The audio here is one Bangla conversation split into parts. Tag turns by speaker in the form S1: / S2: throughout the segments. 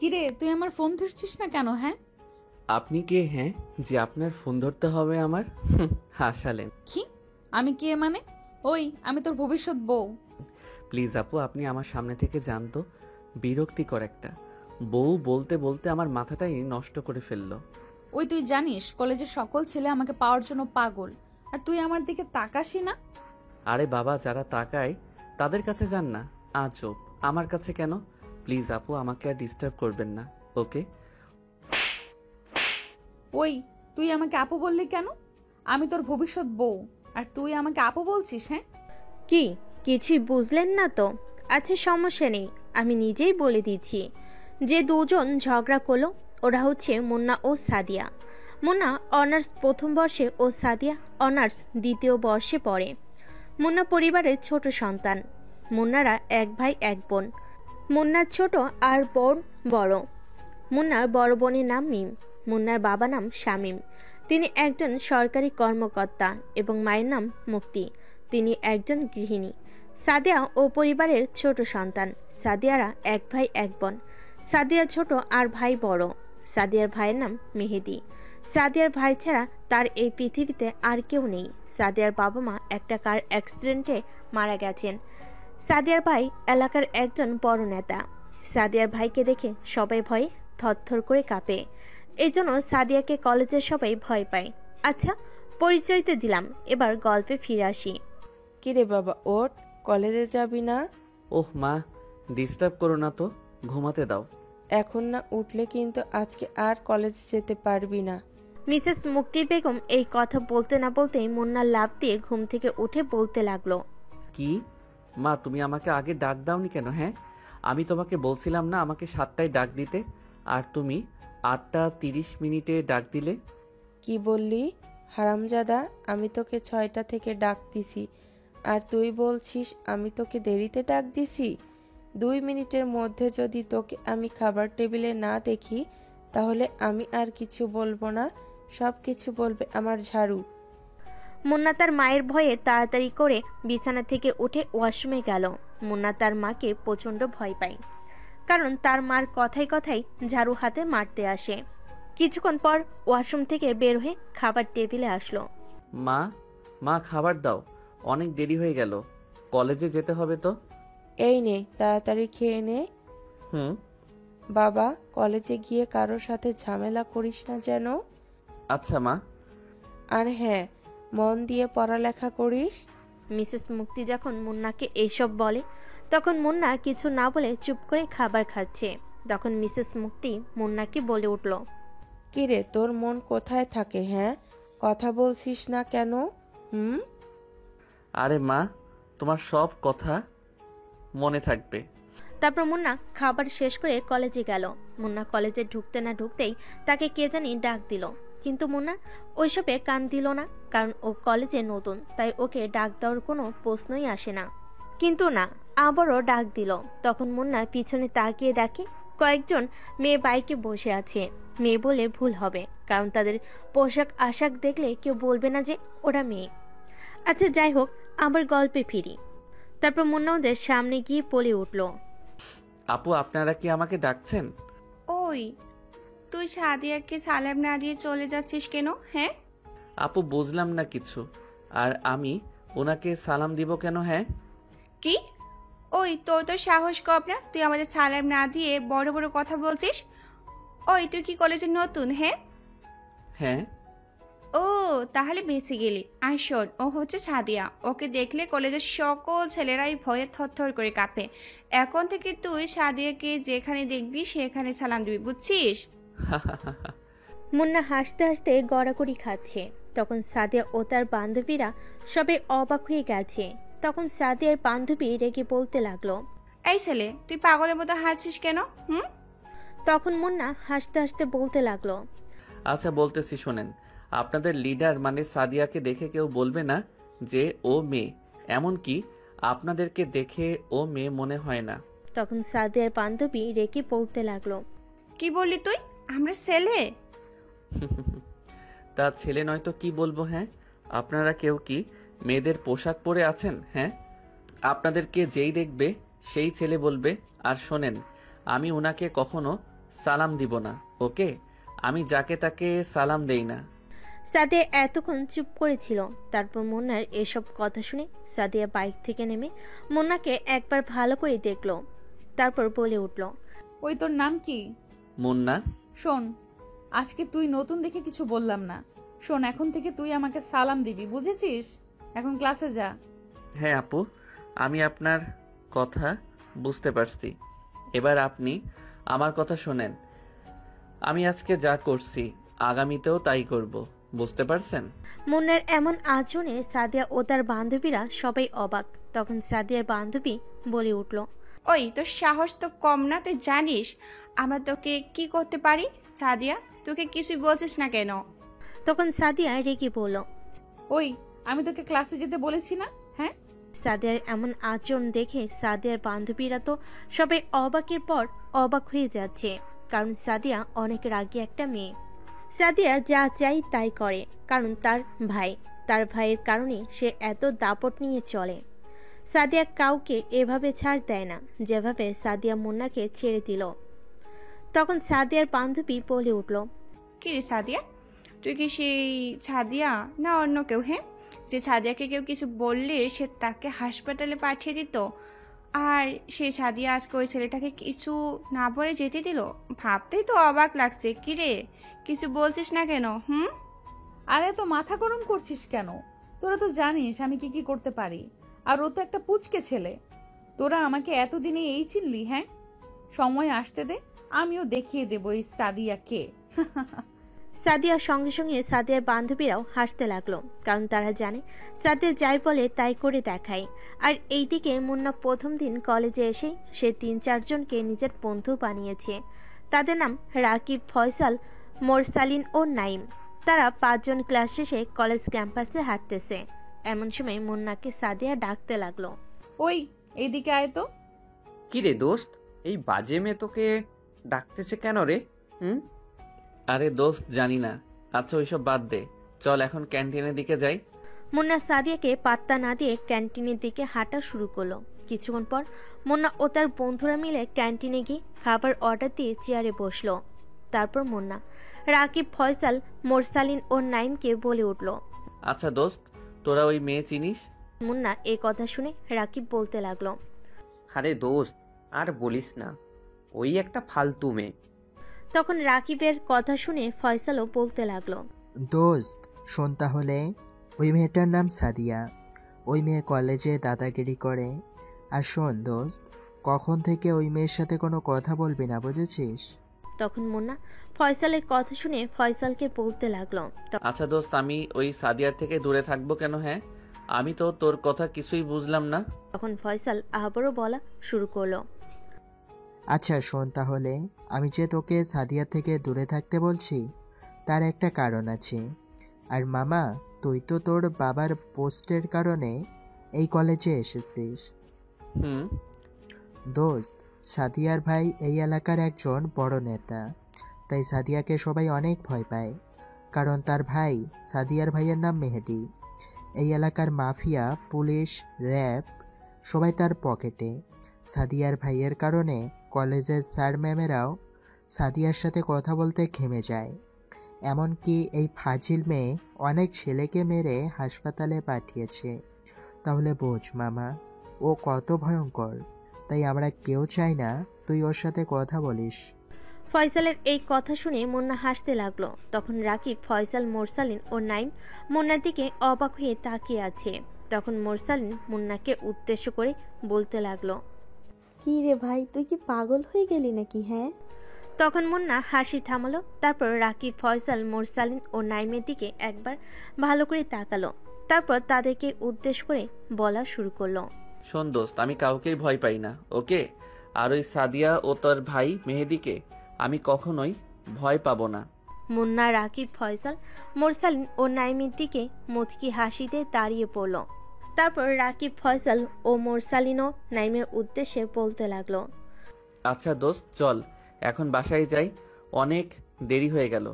S1: কিরে, তুই আমার ফোন ধরছিস না কেন? হ্যাঁ,
S2: আপনি কে? হ্যাঁ, যে আপনার ফোন ধরতে হবে আমার? হাসালেন।
S1: কি? আমি কে মানে? ওই, আমি তোর ভবিষ্যৎ বউ।
S2: প্লিজ আপু, আপনি আমার সামনে থেকে যান তো। বিরক্তিকর একটা বউ বলতে বলতে আমার মাথাটাই নষ্ট করে ফেললো।
S1: ওই, তুই জানিস কলেজের সকল ছেলে আমাকে পাওয়ার জন্য পাগল, আর তুই আমার দিকে তাকাসই না।
S2: আরে বাবা, যারা তাকায় তাদের কাছে যান না। আজব, আমার কাছে কেন? প্লিজ আপু, আমাকে আর ডিস্টার্ব করবেন না, ওকে?
S1: ওই, তুই আমাকে আপু বললি কেন? আমি তোর ভবিষ্যৎ বউ, আর তুই আমাকে আপু বলছিস? হ্যাঁ,
S3: কি, কিছুই বুঝলেন না তো? আচ্ছা, সমস্যা নেই, আমি নিজেই বলে দিচ্ছি। যে দুজন ঝগড়া করলো ওরা হচ্ছে মুন্না ও সাদিয়া। মুন্না অনার্স প্রথম বর্ষে ও সাদিয়া অনার্স দ্বিতীয় বর্ষে পড়ে। মুন্না পরিবারের ছোট সন্তান। মুন্নারা এক ভাই এক বোন। মুন্নার ছোট আর বোন বড়। মুন্নার বড় বোনের নাম মিম। মুন্নার বাবা নাম শামীম। তিনি একজন সরকারি কর্মকর্তা এবং মায়ের নাম মুক্তি। তিনি একজন গৃহিণী। সাদিয়া ও পরিবারের ছোট সন্তান। সাদিয়ারা এক ভাই এক বোন। সাদিয়া ছোট আর ভাই বড়। সাদিয়ার ভাইয়ের নাম মেহেদি। সাদিয়ার ভাই ছাড়া তার এই পৃথিবীতে আর কেউ নেই। সাদিয়ার বাবা মা একটা কার অ্যাক্সিডেন্টে মারা গেছেন। সাদিয়ার ভাই এলাকার একজন বড় নেতা। সাদিয়ার ভাইকে দেখে সবাই ভয়ে থরথর করে কাঁপে। এই জন্য সাদিয়াকে কলেজের সবাই ভয় পায়। আচ্ছা, পরিচয় তো দিলাম, এবার গল্পে ফিরে আসি।
S4: কিরে বাবা, ওঠ, কলেজে যাবি না?
S2: ওহ মা, ডিস্টার্ব করো না তো, ঘুমাতে দাও।
S4: এখন না উঠলে কিন্তু আজকে আর কলেজে যেতে পারবি না।
S3: মিসেস মুক্তি বেগম এই কথা বলতে না বলতেই মুন্না লাফ দিয়ে ঘুম থেকে উঠে বলতে লাগলো,
S2: কি? মা, তুমি আমাকে আগে ডাক দাওনি কেন? হ্যাঁ, আমি তোমাকে বলছিলাম না আমাকে 7টায় ডাক দিতে, আর তুমি 8টা 30 মিনিটে ডাক দিলে।
S4: কি বললি হারামজাদা? আমি তোকে 6টা থেকে ডাক দিছি, আর তুই বলছিস আমি তোকে দেরিতে ডাক দিছি? 2 মিনিটের মধ্যে যদি তোকে আমি খাবার টেবিলে না দেখি, তাহলে আমি আর কিছু বলবো না, সব কিছু বলবে আমার ঝাড়ু।
S3: মুন্না তার মায়ের ভয়ে তাড়াতাড়ি করে বিছানা থেকে উঠে ওয়াশরুমে গেল। মুন্না তার মাকে প্রচণ্ড ভয় পায়, কারণ তার মার কথায় কথায় ঝাড়ু হাতে মারতে আসে। কিছুক্ষণ পর ওয়াশরুম থেকে বের হয়ে খাবার টেবিলে আসলো।
S2: মা, মা খাবার দাও, অনেক দেরি হয়ে গেল, কলেজে যেতে হবে তো।
S4: এই নে, তাড়াতাড়ি খেয়ে নে।
S2: হুম।
S4: বাবা, কলেজে গিয়ে কারোর সাথে ঝামেলা করিস না যেন।
S2: আচ্ছা মা।
S4: আর হ্যাঁ, মন দিয়ে পড়ালেখা করিস।
S3: মিসেস মুক্তি যখন মুন্নাকে এইসব বলে, তখন মুন্না কিছু না বলে চুপ করে খাবার খাচ্ছে। তখন মিসেস মুক্তি মুন্নাকে বলে উঠল,
S4: কিরে, তোর মন কোথায় থাকে? হ্যাঁ, কথা বলছিস না কেন? হুম?
S2: আরে মা, তোমার সব কথা মনে থাকবে।
S3: তারপর মুন্না খাবার শেষ করে কলেজে গেল। মুন্না কলেজে ঢুকতে না ঢুকতেই তাকে কে জানি ডাক দিল, কিন্তু মুন্না ওইসবে কান দিল না, কারণ ও কলেজে নতুন, তাই ওকে ডাক দেওয়ার কোনো প্রশ্নই আসে না। কিন্তু না, আবারও ডাক দিল। তখন মুন্না পিছনে তাকিয়ে দেখে কয়েকজন মেয়ে বাইকে বসে আছে। মেয়ে বলে ভুল হবে, কারণ তাদের পোশাক আশাক দেখলে কেউ বলবে না যে ওরা মেয়ে। আচ্ছা, যাই হোক, আবার গল্পে ফিরি। তারপর মুন্না ওদের সামনে গিয়ে বলে উঠল,
S2: আপু, আপনারা কি আমাকে ডাকছেন?
S5: ওই, তুই সাদিয়াকে সালাম না দিয়ে চলে যাচ্ছিস কেন? হ্যাঁ,
S2: আপু, বুঝলাম না কিছু। আর আমি ওনাকে সালাম দিব কেন? হ্যাঁ,
S5: কি? ওই, তোর তো সাহস কম না, তুই আমাদের সালাম না দিয়ে বড় বড় কথা বলছিস? ওই, তুই কি কলেজে নতুন? হ্যাঁ।
S2: হ্যাঁ।
S5: ও, তাহলে বেঁচে গেলি। আর শোন, ও হচ্ছে সাদিয়া। ওকে দেখলে কলেজের সকল ছেলেরাই ভয়ে থরথর করে কাঁপে। এখন থেকে তুই সাদিয়াকে যেখানে দেখবি সেখানে সালাম দিবি, বুঝছিস?
S3: মুন্না হাসতে হাসতে গড়াগড়ি খাচ্ছে। তখন সাদিয়া ও তার বান্ধবীরা সবাই অবাক হয়ে গেছে। তখন সাদিয়ার বান্ধবী রেগে বলতে লাগলো,
S5: এই ছেলে, তুই পাগলের মতো হাসছিস কেন? হুম?
S3: তখন মুন্না হাসতে হাসতে বলতে লাগলো,
S2: আচ্ছা, বলতেছি শোনেন। আপনাদের লিডার মানে সাদিয়াকে দেখে কেউ বলবে না যে ও মেয়ে, এমনকি আপনাদেরকে দেখে ও মেয়ে মনে হয় না।
S3: তখন সাদিয়ার বান্ধবী রেগে বলতে লাগলো,
S5: কি বললি তুই? আমরা ছেলে?
S2: তা ছেলে নয় তো কি বলবো? হ্যাঁ, আপনারা কেউ কি মেয়েদের পোশাক পরে আছেন? হ্যাঁ, আপনাদেরকে যেই দেখবে সেই ছেলে বলবে। আর শোনেন, আমি ওনাকে কখনো সালাম দিব না, ওকে? আমি যাকে তাকে সালাম দেই না।
S3: সাদিয়া এতক্ষণ চুপ করেছিল। তারপর মুন্নার এসব কথা শুনে সাদিয়া বাইক থেকে নেমে মুন্নাকে একবার ভালো করে দেখলো। তারপর বলে উঠল,
S1: ওই তোর নাম কি?
S2: মুন্না।
S1: শোন, আজকে তুই নতুন দেখে কিছু বললাম না। শোন, এখন থেকে তুই আমাকে সালাম দিবি, বুঝেছিস? এখন ক্লাসে যা।
S2: হ্যাঁ আপু, আমি আপনার কথা বুঝতে পারছি। এবার আপনি আমার কথা শোনেন। আমি আজকে যা করছি আগামীতেও তাই করব, বুঝতে পারছেন?
S3: মুন্নার এমন আচরণে সাদিয়া ও তার বান্ধবীরা সবাই অবাক। তখন সাদিয়ার বান্ধবী বলে উঠল,
S5: ওই তোর সাহস তো কম না, তুই জানিস আমরা তোকে কি করতে পারি? সাদিয়া, তোকে কিছুই বলছিস না কেন?
S3: তখন সাদিয়া রেগে বলল,
S1: ওই, আমি তোকে ক্লাসে যেতে বলেছি না? হ্যাঁ,
S3: সাদিয়ার এমন আচরণ দেখে সাদিয়ার বান্ধবীরা তো সবাই অবাকের পর অবাক হয়ে যাচ্ছে, কারণ সাদিয়া অনেক রাগী একটা মেয়ে। সাদিয়া যা চাই তাই করে, কারণ তার ভাইয়ের কারণে সে এত দাপট নিয়ে চলে। সাদিয়া কাউকে এভাবে ছাড় দেয় না, যেভাবে সাদিয়া মুন্নাকে ছেড়ে দিল। তখন সাদিয়ার বান্ধবী বলে উঠল,
S5: কি রে সাদিয়া, তুই কি সেই সাদিয়া না অন্য কেউ? হ্যাঁ, যে সাদিয়াকে কেউ কিছু বললে সে তাকে হাসপাতালে পাঠিয়ে দিত, আর সেই সাদিয়া আজকে ওই ছেলেটাকে কিছু না বলে যেতে দিল? ভাবতেই তো অবাক লাগছে। কি রে, কিছু বলছিস না কেন?
S1: আর এত মাথা গরম করছিস কেন? তোরা তো জানিস আমি কি কি করতে পারি, আর ও তো একটা পুচকে ছেলে। তোরা আমাকে এতদিনে এই চিনলি? হ্যাঁ, সময় আসতে দে, আমিও দেখিয়ে দেবো এই সাদিয়া কে।
S3: সাদিয়ার সঙ্গে সঙ্গে সাদিয়ার বান্ধবীরাও হাসতে লাগলো, কারণ তারা জানে সাদিয়া যাই বলে তাই করে দেখায়। আর এইদিকে মুন্না প্রথম দিন কলেজে এসে সে ৩-৪ জনকে নিজের বন্ধু বানিয়েছে। তাদের নাম রাকিব, ফয়সাল, মোরসালিন ও নাইম। তারা ৫ জন ক্লাস শেষে কলেজ ক্যাম্পাসে হাঁটতেছে। এমন সময় মুন্নাকে সাদিয়া ডাকতে লাগলো,
S1: ওই, এইদিকে আয় তো।
S6: কি রে দোস্ত, এই বাজে মেয়ে তোকে ডাকতেছে কেন রে?
S2: আরে দোস্ত, জানি না। আচ্ছা ওইসব বাদ দে, চল এখন ক্যান্টিনের দিকে যাই।
S3: মুন্না সাদিয়াকে পাত্তা না দিয়ে ক্যান্টিনের দিকে হাঁটা শুরু করলো। কিছুক্ষণ পর মুন্না ও তার বন্ধুরা মিলে ক্যান্টিনে গিয়ে খাবার অর্ডার দিয়ে চেয়ারে বসলো। তারপর মুন্না রাকিব, ফয়সাল, মোরসালিন ও নাইমকে বলে উঠল,
S2: আচ্ছা দোস্ত, তোরা ওই মেয়ে চিনিস?
S3: মুন্না এই কথা শুনে রাকিব বলতে লাগলো,
S6: আরে দোস্ত, আর বলিস না, ওই একটা ফালতু মেয়ে।
S3: তখন রাকিবের কথা শুনে ফয়সালও বলতে লাগলো,
S7: দোস্ত শোন তাহলে, ওই মেয়েটার নাম সাদিয়া। ওই মেয়ে কলেজে দাদাগিরি করে। আর শোন দোস্ত, কখন থেকে ওই মেয়ের সাথে কোনো কথা বলবি না, বুঝেছিস?
S3: তখন মুন্না ফয়সালের কথা শুনে ফয়সালকে বলতে লাগলো,
S2: আচ্ছা দোস্ত, আমি ওই সাদিয়ার থেকে দূরে থাকবো কেন? হ্যাঁ, আমি তো তোর কথা কিছুই বুঝলাম না।
S3: তখন ফয়সাল আবারও বলা শুরু করলো,
S7: আচ্ছা শোন তাহলে, আমি যে তোকে সাদিয়া থেকে দূরে থাকতে বলছি তার একটা কারণ আছে। আর মামা, তুই তো তোর বাবার পোস্টের কারণে এই কলেজে এসেছিস।
S2: হুম।
S7: দোস্ত, সাদিয়ার ভাই এই এলাকার একজন বড় নেতা, তাই সাদিয়াকে সবাই অনেক ভয় পায়, কারণ তার ভাই, সাদিয়ার ভাইয়ের নাম মেহেদি। এই এলাকার মাফিয়া, পুলিশ, র্যাব সবাই তার পকেটে। সাদিয়ার ভাইয়ের কারণে কলেজের স্যার ম্যামেরাও সাদিয়ার সাথে কথা বলতে ঘেমে যায়। এমনকি এই ফাজিল মেয়ে অনেক ছেলেকে মেরে হাসপাতালে পাঠিয়েছে। তাহলে বোঝ মামা, ও কত ভয়ঙ্কর। তাই আমরা কেউ চাই না তুই ওর সাথে কথা বলিস।
S3: ফয়সালের এই কথা শুনে মুন্না হাসতে লাগলো। তখন রাকিব, ফয়সাল, মোরসালিন ও নাইম মুন্নার দিকে অবাক হয়ে তাকিয়ে আছে। তখন মোরসালিন মুন্নাকে উদ্দেশ্য করে বলতে লাগলো,
S8: কি রে ভাই, তুই কি পাগল হয়ে গেলি নাকি? হ্যাঁ,
S3: তখন মুন্না হাসি থামালো। তারপর রাকিব, ফয়সাল, মোরসালিন ও নাইমের দিকে একবার ভালো করে তাকালো। তারপর তাদেরকে উদ্দেশ্য করে বলা শুরু করলো,
S2: শোন দোস্ত, আমি কাউকেই ভয় পাই না, ওকে? আর ওই সাদিয়া ও তোর ভাই মেহেদিকে আমি কখনোই ভয় পাবো না।
S3: মুন্না, রাকিব, ফয়সাল, মোরসালিন ও নাইমের দিকে মুচকি হাসিতে দাঁড়িয়ে পড়ল। তারপর রাকিব, ফয়সাল ও মোরসালিন ও নাইমের উদ্দেশ্যে বলতে লাগলো,
S2: আচ্ছা দোস্ত, চল এখন বাসায় যাই, অনেক দেরি হয়ে গেল।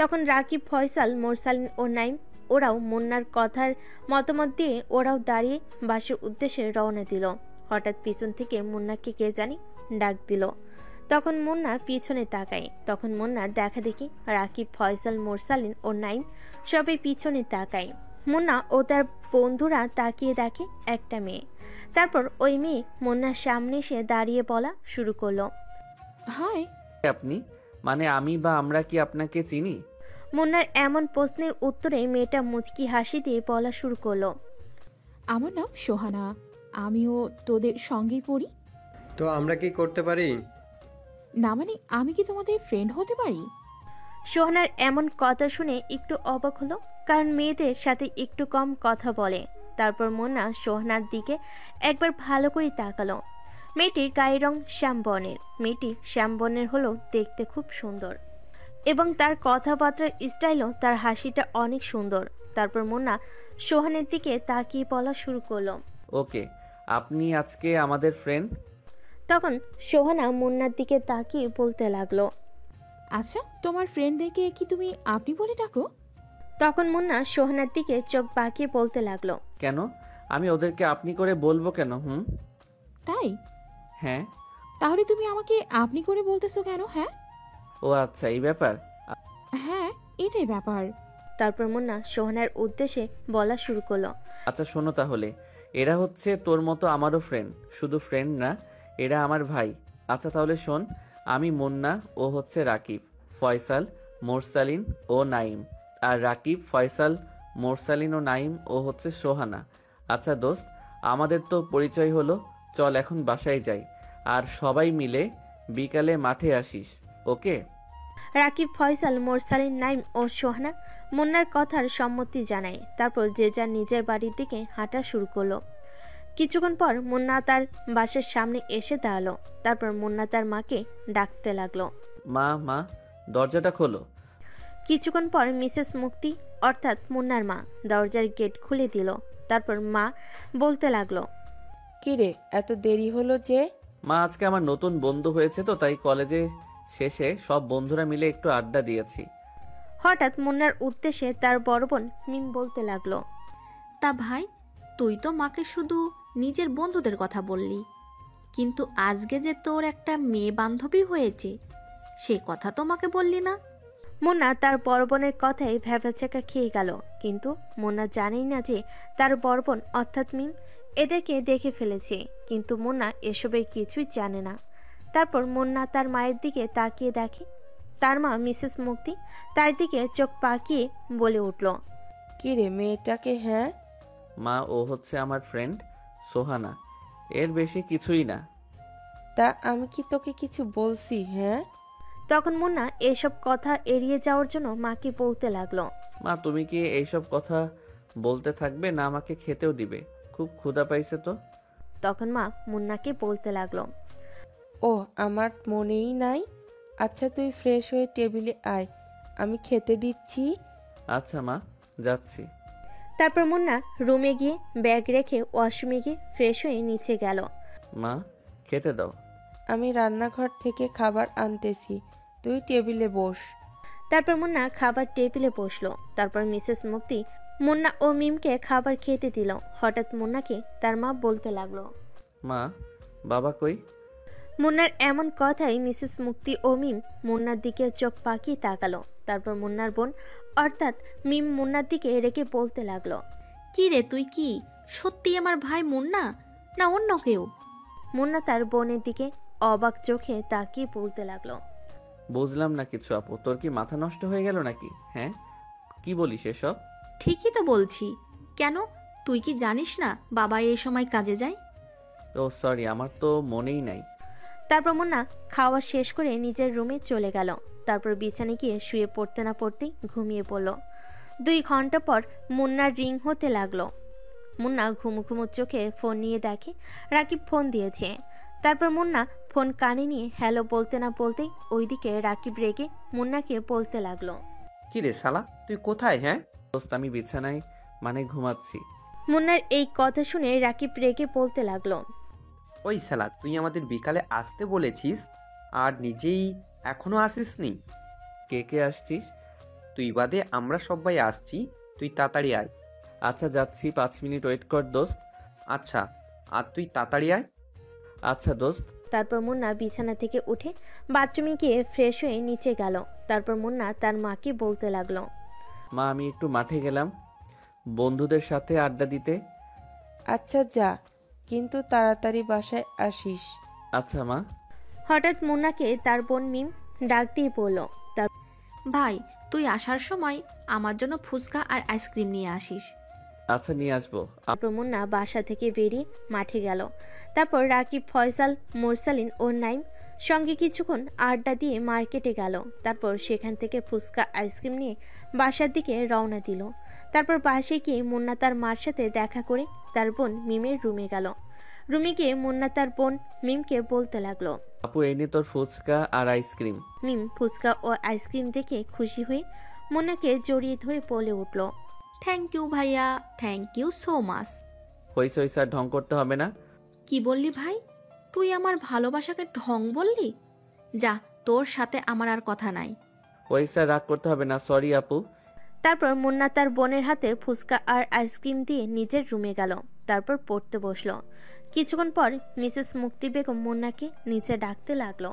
S3: তখন রাকিব, ফয়সাল, মোরসালিন ও নাইম ওরাও মুন্নার কথার মতামত দিয়ে ওরাও দাঁড়িয়ে বাসের উদ্দেশ্যে রওনা দিল। হঠাৎ পিছন থেকে মুন্নাকে কে জানি ডাক দিল। তখন মুন্না পিছনে তাকায়। তখন মুন্না দেখা দেখি রাকিব, ফয়সাল, মোরসালিন ও নাইম সবাই পিছনে তাকায়। মুন্না ও তার বন্ধুরা তাকিয়ে দেখে একটা মেয়ে। তারপর ওই মেয়ে মুন্নার সামনে এসে দাঁড়িয়ে বলা শুরু করলো।
S1: হাই।
S2: আপনি মানে আমি বা আমরা কি আপনাকে চিনি?
S3: মুন্নার এমন প্রশ্নের উত্তরে মেয়েটা মুচকি হাসি দিয়ে বলা শুরু করলো।
S9: আমার নাম সোহানা, আমিও তোদের সঙ্গেই পড়ি।
S10: তো আমরা কি করতে পারি?
S9: না মানে আমি কি তোমাদের ফ্রেন্ড হতে পারি?
S3: সোহানার এমন কথা শুনে একটু অবাক হলো, কারণ মেয়েদের সাথে একটু কম কথা বলে। তারপর মুন্না সোহানার দিকে একবার ভালো করে তাকালো। মেয়েটির গায়ের রং শ্যামবর্ণের। মেয়েটি শ্যামবর্ণের হলো দেখতে খুব সুন্দর এবং তার কথাবার্তার স্টাইলও, তার হাসিটা অনেক সুন্দর। তারপর মুন্না সোহানের দিকে তাকিয়ে বলা শুরু করলো।
S2: ওকে, আপনি আজকে আমাদের ফ্রেন্ড?
S3: তখন সোহানা মুন্নার দিকে তাকিয়ে বলতে লাগলো।
S9: আচ্ছা, তোমার ফ্রেন্ডদেরকে কি তুমি আপনি বলে ডাকো?
S3: তখন মুন্না সোহানার দিকে চোখ বাঁকিয়ে বলতে লাগলো।
S2: কেন? আমি ওদেরকে আপনি করে বলবো কেন?
S9: তাই?
S2: হ্যাঁ।
S9: তাহলে তুমি আমাকে আপনি করে বলতেছো কেন? হ্যাঁ।
S2: ও আচ্ছা, এই ব্যাপার।
S9: হ্যাঁ, এটাই ব্যাপার।
S3: তারপর মুন্না সোহানার উদ্দেশ্যে বলা শুরু করলো।
S2: আচ্ছা শোনো তাহলে, এরা হচ্ছে তোর মতো আমারও ফ্রেন্ড। শুধু ফ্রেন্ড না, এরা আমার ভাই। আচ্ছা তাহলে শোন, আমি মুন্না, ও হচ্ছে রাকিব, ফয়সাল, মোরসালিন ও নাইম। আর রাকিব, ফয়সাল, মোরসালিন ও নাইম ও হচ্ছে সোহানা। আচ্ছা দোস্ত, আমাদের তো পরিচয় হলো, চল এখন বাসায় যাই, আর সবাই মিলে বিকালে মাঠে আসিস, ওকে?
S3: রাকিব, ফয়সাল, মোরসালিন, নাইম ও সোহানা মুন্নার কথার সম্মতি জানায়। তারপর যে যার নিজের বাড়ির দিকে হাঁটা শুরু করলো। কিছুক্ষণ পর মুন্না তার বাসার সামনে এসে দাঁড়ালো। তারপর মুন্না তার মাকে ডাকতে লাগলো।
S2: মা, মা, দরজাটা খোলো।
S3: কিছুক্ষণ পর মিসেস মুক্তি অর্থাৎ মুন্নার মা দরজার গেট খুলে দিল। তারপর মা বলতে লাগলো।
S4: কিরে, এত দেরি হলো যে?
S2: মা, আজকে আমার নতুন বন্ধু হয়েছে তো, তাই কলেজে শেষে সব বন্ধুরা মিলে একটু আড্ডা দিয়েছি।
S3: হঠাৎ মুন্নার উদ্দেশ্যে তার বড় বোন মিম বলতে লাগলো।
S11: তা ভাই, তুই তো মাকে শুধু নিজের বন্ধুদের কথা বললি, কিন্তু আজকে যে তোর একটা মেয়ে বান্ধবী হয়েছে সে কথা তো মাকে বললি না।
S3: মুন্না তার বড় বোনের কথায় ভ্যাবাচাকা খেয়ে গেল, কিন্তু মুন্না জানেই না যে তার বড় বোন অর্থাৎ মিম এদেরকে দেখে ফেলেছে, কিন্তু মুন্না এসবের কিছুই জানে না। তারপর মুন্না তার মায়ের দিকে তাকিয়ে দেখে তার মা মিসেস মুক্তি তার দিকে চোখ পাকিয়ে বলে উঠল।
S4: কিরে মেয়েটাকে? হ্যাঁ
S2: মা, ও হচ্ছে আমার ফ্রেন্ড সোহানা, এর বেশি কিছুই না।
S4: তা আমি কি তোকে কিছু বলছি? হ্যাঁ।
S3: তখন মুন্না এসব কথা এড়িয়ে যাওয়ার জন্য মাকে বলতে লাগলো।
S2: মা, তুমি কি এইসব কথা বলতে থাকবে না আমাকে খেতেও দিবে? খুব ক্ষুধা পাইছে তো।
S3: তখন মা মুন্নাকে বলতে লাগলো।
S4: ও, আমার মনেই নাই। আচ্ছা তুই ফ্রেশ হয়ে টেবিলে আয়, আমি খেতে দিচ্ছি।
S2: আচ্ছা মা, যাচ্ছি।
S3: তারপর মুন্না রুমে গিয়ে ব্যাগ রেখে ওয়াশরুমে গিয়ে ফ্রেশ হয়ে নিচে গেল।
S2: মা, খেতে দাও।
S4: আমি রান্নাঘর থেকে খাবার আনতেছি, তুই টেবিলে বস।
S3: তারপর মুন্না খাবার টেবিলে বসলো। তারপর মিসেস মুক্তি মুন্না ও মিমকে খাবার খেতে দিল। হঠাৎ মুন্নাকে তার মা বলতে লাগলো।
S2: মা, বাবা কই?
S3: মুন্নার এমন কথাই মিসেস মুক্তি ও মিম মুন্নার দিকে চোখ পাকিয়ে তাকালো। তারপর মুন্নার বোন অর্থাৎ মিম মুন্নার দিকে রেখে বলতে লাগলো।
S11: কি রে, তুই কি সত্যি আমার ভাই মুন্না না অন্য কেউ?
S3: মুন্না তার বোনের দিকে অবাক চোখে তাকিয়ে বলতে লাগলো।
S2: বুঝলাম না কিছু আপু, তোর কি মাথা নষ্ট হয়ে গেল নাকি? হ্যাঁ, কি বলিস এসব?
S11: ঠিকই তো বলছি। কেন, তুই কি জানিস না বাবা এই সময় কাজে যায়?
S2: ও সরি, আমার তো মনেই নাই।
S3: তারপর মুন্না খাওয়া শেষ করে নিজের রুমে চলে গেল। তারপর বিছানায় গিয়ে শুয়ে পড়তে না পড়তেই ঘুমিয়ে পড়ল। 2 ঘন্টা পর মুন্নার রিং হতে লাগলো। মুন্না ঘুমু ঘুমু চোখে ফোন নিয়ে দেখে রাকিব ফোন দিয়েছে। তারপর মুন্না ফোন কানে নিয়ে হ্যালো বলতে না বলতেই ওইদিকে রাকিব রেগে মুন্নাকে বলতে লাগলো।
S6: কি রে শালা, তুই কোথায়? হ্যাঁ
S2: দোস্ত, আমি বিছানায় মানে ঘুমাচ্ছি।
S3: মুন্নার এই কথা শুনে রাকিব রেগে বলতে লাগলো।
S6: ওই শালা, তুই আমাদের বিকালে আসতে বলেছিস আর নিজেই এখনো আসিসনি।
S2: কে কে আসছিস?
S6: তুই বাদে আমরা সবাই আসছি, তুই তাড়াতাড়ি আয়।
S2: আচ্ছা যাচ্ছি, 5 মিনিট ওয়েট কর দোস্ত।
S6: আচ্ছা, আর তুই তাড়াতাড়ি আয়।
S2: আচ্ছা দোস্ত।
S3: তারপর মুন্না বিছানা থেকে উঠে বাথরুমে গিয়ে ফ্রেশ হয়ে নিচে গেল। তারপর মুন্না তার মাকে বলতে লাগলো,
S2: মা আমি একটু মাঠে গেলাম বন্ধুদের সাথে আড্ডা দিতে।
S4: আচ্ছা যা, কিন্তু তাড়াতাড়ি বাসায় আসিস।
S2: আচ্ছা মা।
S3: হঠাৎ মুন্নাকে তার বোন মিম ডাক দিয়ে বলল,
S11: ভাই তুই আসার সময় আমার জন্য ফুচকা আর আইসক্রিম নিয়ে আসিস।
S2: আচ্ছা নিয়ে আসবো।
S3: তারপর মুন্না বাসা থেকে বেরিয়ে মাঠে গেল। তারপর রাকিব, ফয়সাল, মোরসালিন ও নাইম সঙ্গে কিছুক্ষণ আড্ডা দিয়ে মার্কেটে গেল। তারপর সেখান থেকে ফুচকা আইসক্রিম নিয়ে বাসার দিকে রওনা দিল। তারপর বাসায় গিয়ে মুন্না তার মার সাথে দেখা করে তার বোন মিমের রুমে গেল। রুমে গিয়ে মুন্না তার বোন মিমকে বলতে লাগলো,
S2: আপু এই নে তোর ফুচকা আর আইসক্রিম।
S3: মিম ফুচকা ও আইসক্রিম দেখে খুশি হয়ে মুন্নাকে জড়িয়ে ধরে বলে উঠল,
S11: থ্যাংক ইউ ভাইয়া, থ্যাংক ইউ সো মাচ।
S2: হইছে হইছে আর ঢং করতে হবে না।
S11: কি বললি ভাই? তুই আমার ভালোবাসাকে ঢং বললি? যা, তোর সাথে আমার আর কথা নাই।
S2: হইছে রাগ করতে হবে না, সরি আপু।
S3: তারপর মুন্না তার বোনের হাতে ফুচকা আর আইসক্রিম দিয়ে নিজের রুমে গেল। তারপর পড়তে বসলো। কিছুক্ষণ পর মিসেস মুক্তি বেগম মুন্নাকে নিচে ডাকতে লাগলো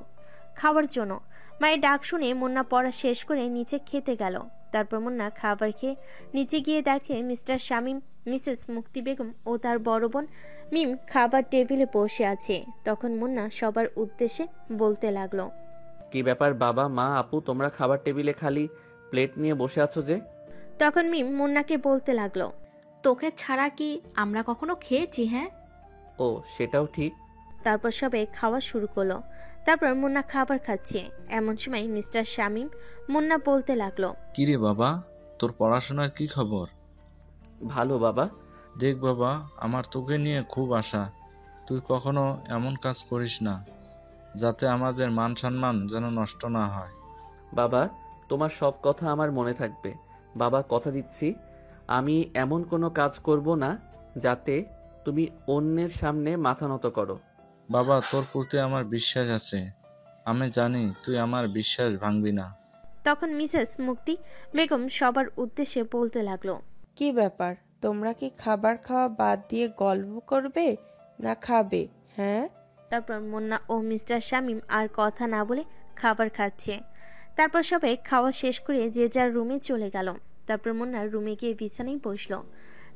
S3: খাওয়ার জন্য। মায়ের ডাক শুনে মুন্না পড়া শেষ করে নিচে খেতে গেল। তারপর মুন্না খাবার খেয়ে নিচে গিয়ে দেখে মিস্টার শামীম, মিসেস মুক্তি বেগম ও তার বড় বোন মিম খাবার টেবিলে বসে আছে। তখন মুন্না সবার উদ্দেশ্যে বলতে লাগলো,
S2: কি ব্যাপার বাবা, মা, আপু, তোমরা খাবার টেবিলে খালি প্লেট নিয়ে বসে আছো যে?
S3: তখন মিম মুন্নাকে বলতে লাগলো,
S11: তোকে ছাড়া কি আমরা কখনো খেয়েছি? হ্যাঁ।
S2: ও সেটাও ঠিক।
S3: তারপর সবাই খাওয়া শুরু করলো। তারপর মুন্না খাবার খাচ্ছে। এমন সময় মিস্টার শামীম মুন্না বলতে লাগলো,
S12: কিরে বাবা, তোর পড়াশোনার কি খবর?
S2: ভালো বাবা।
S12: দেখ বাবা, আমার তোকে নিয়ে খুব আশা। তুই কখনো এমন কাজ করিস না যাতে আমাদের মান সম্মান যেন নষ্ট না হয়।
S2: বাবা তোমার সব কথা আমার মনে থাকবে। বাবা কথা দিচ্ছি আমি এমন কোনো কাজ করব না যাতে তুমি অন্যের সামনে মাথা নত করো।
S12: বাবা তোর প্রতি আমার বিশ্বাস আছে, আমি জানি তুই আমার বিশ্বাস ভাঙবি না।
S3: তখন মিসেস মুক্তি বেগম সবার উদ্দেশ্যে বলতে লাগলো,
S4: কি ব্যাপার, তোমরা কি খাবার খাওয়া বাদ দিয়ে গল্প করবে না খাবে? হ্যাঁ।
S3: তারপর মুন্না ও মিস্টার শামীম আর কথা না বলে খাবার খাচ্ছে। তারপর সবাই খাওয়া শেষ করে যে যার রুমে চলে গেল। তারপর মুন্না রুমে গিয়ে বিছানায় বসলো।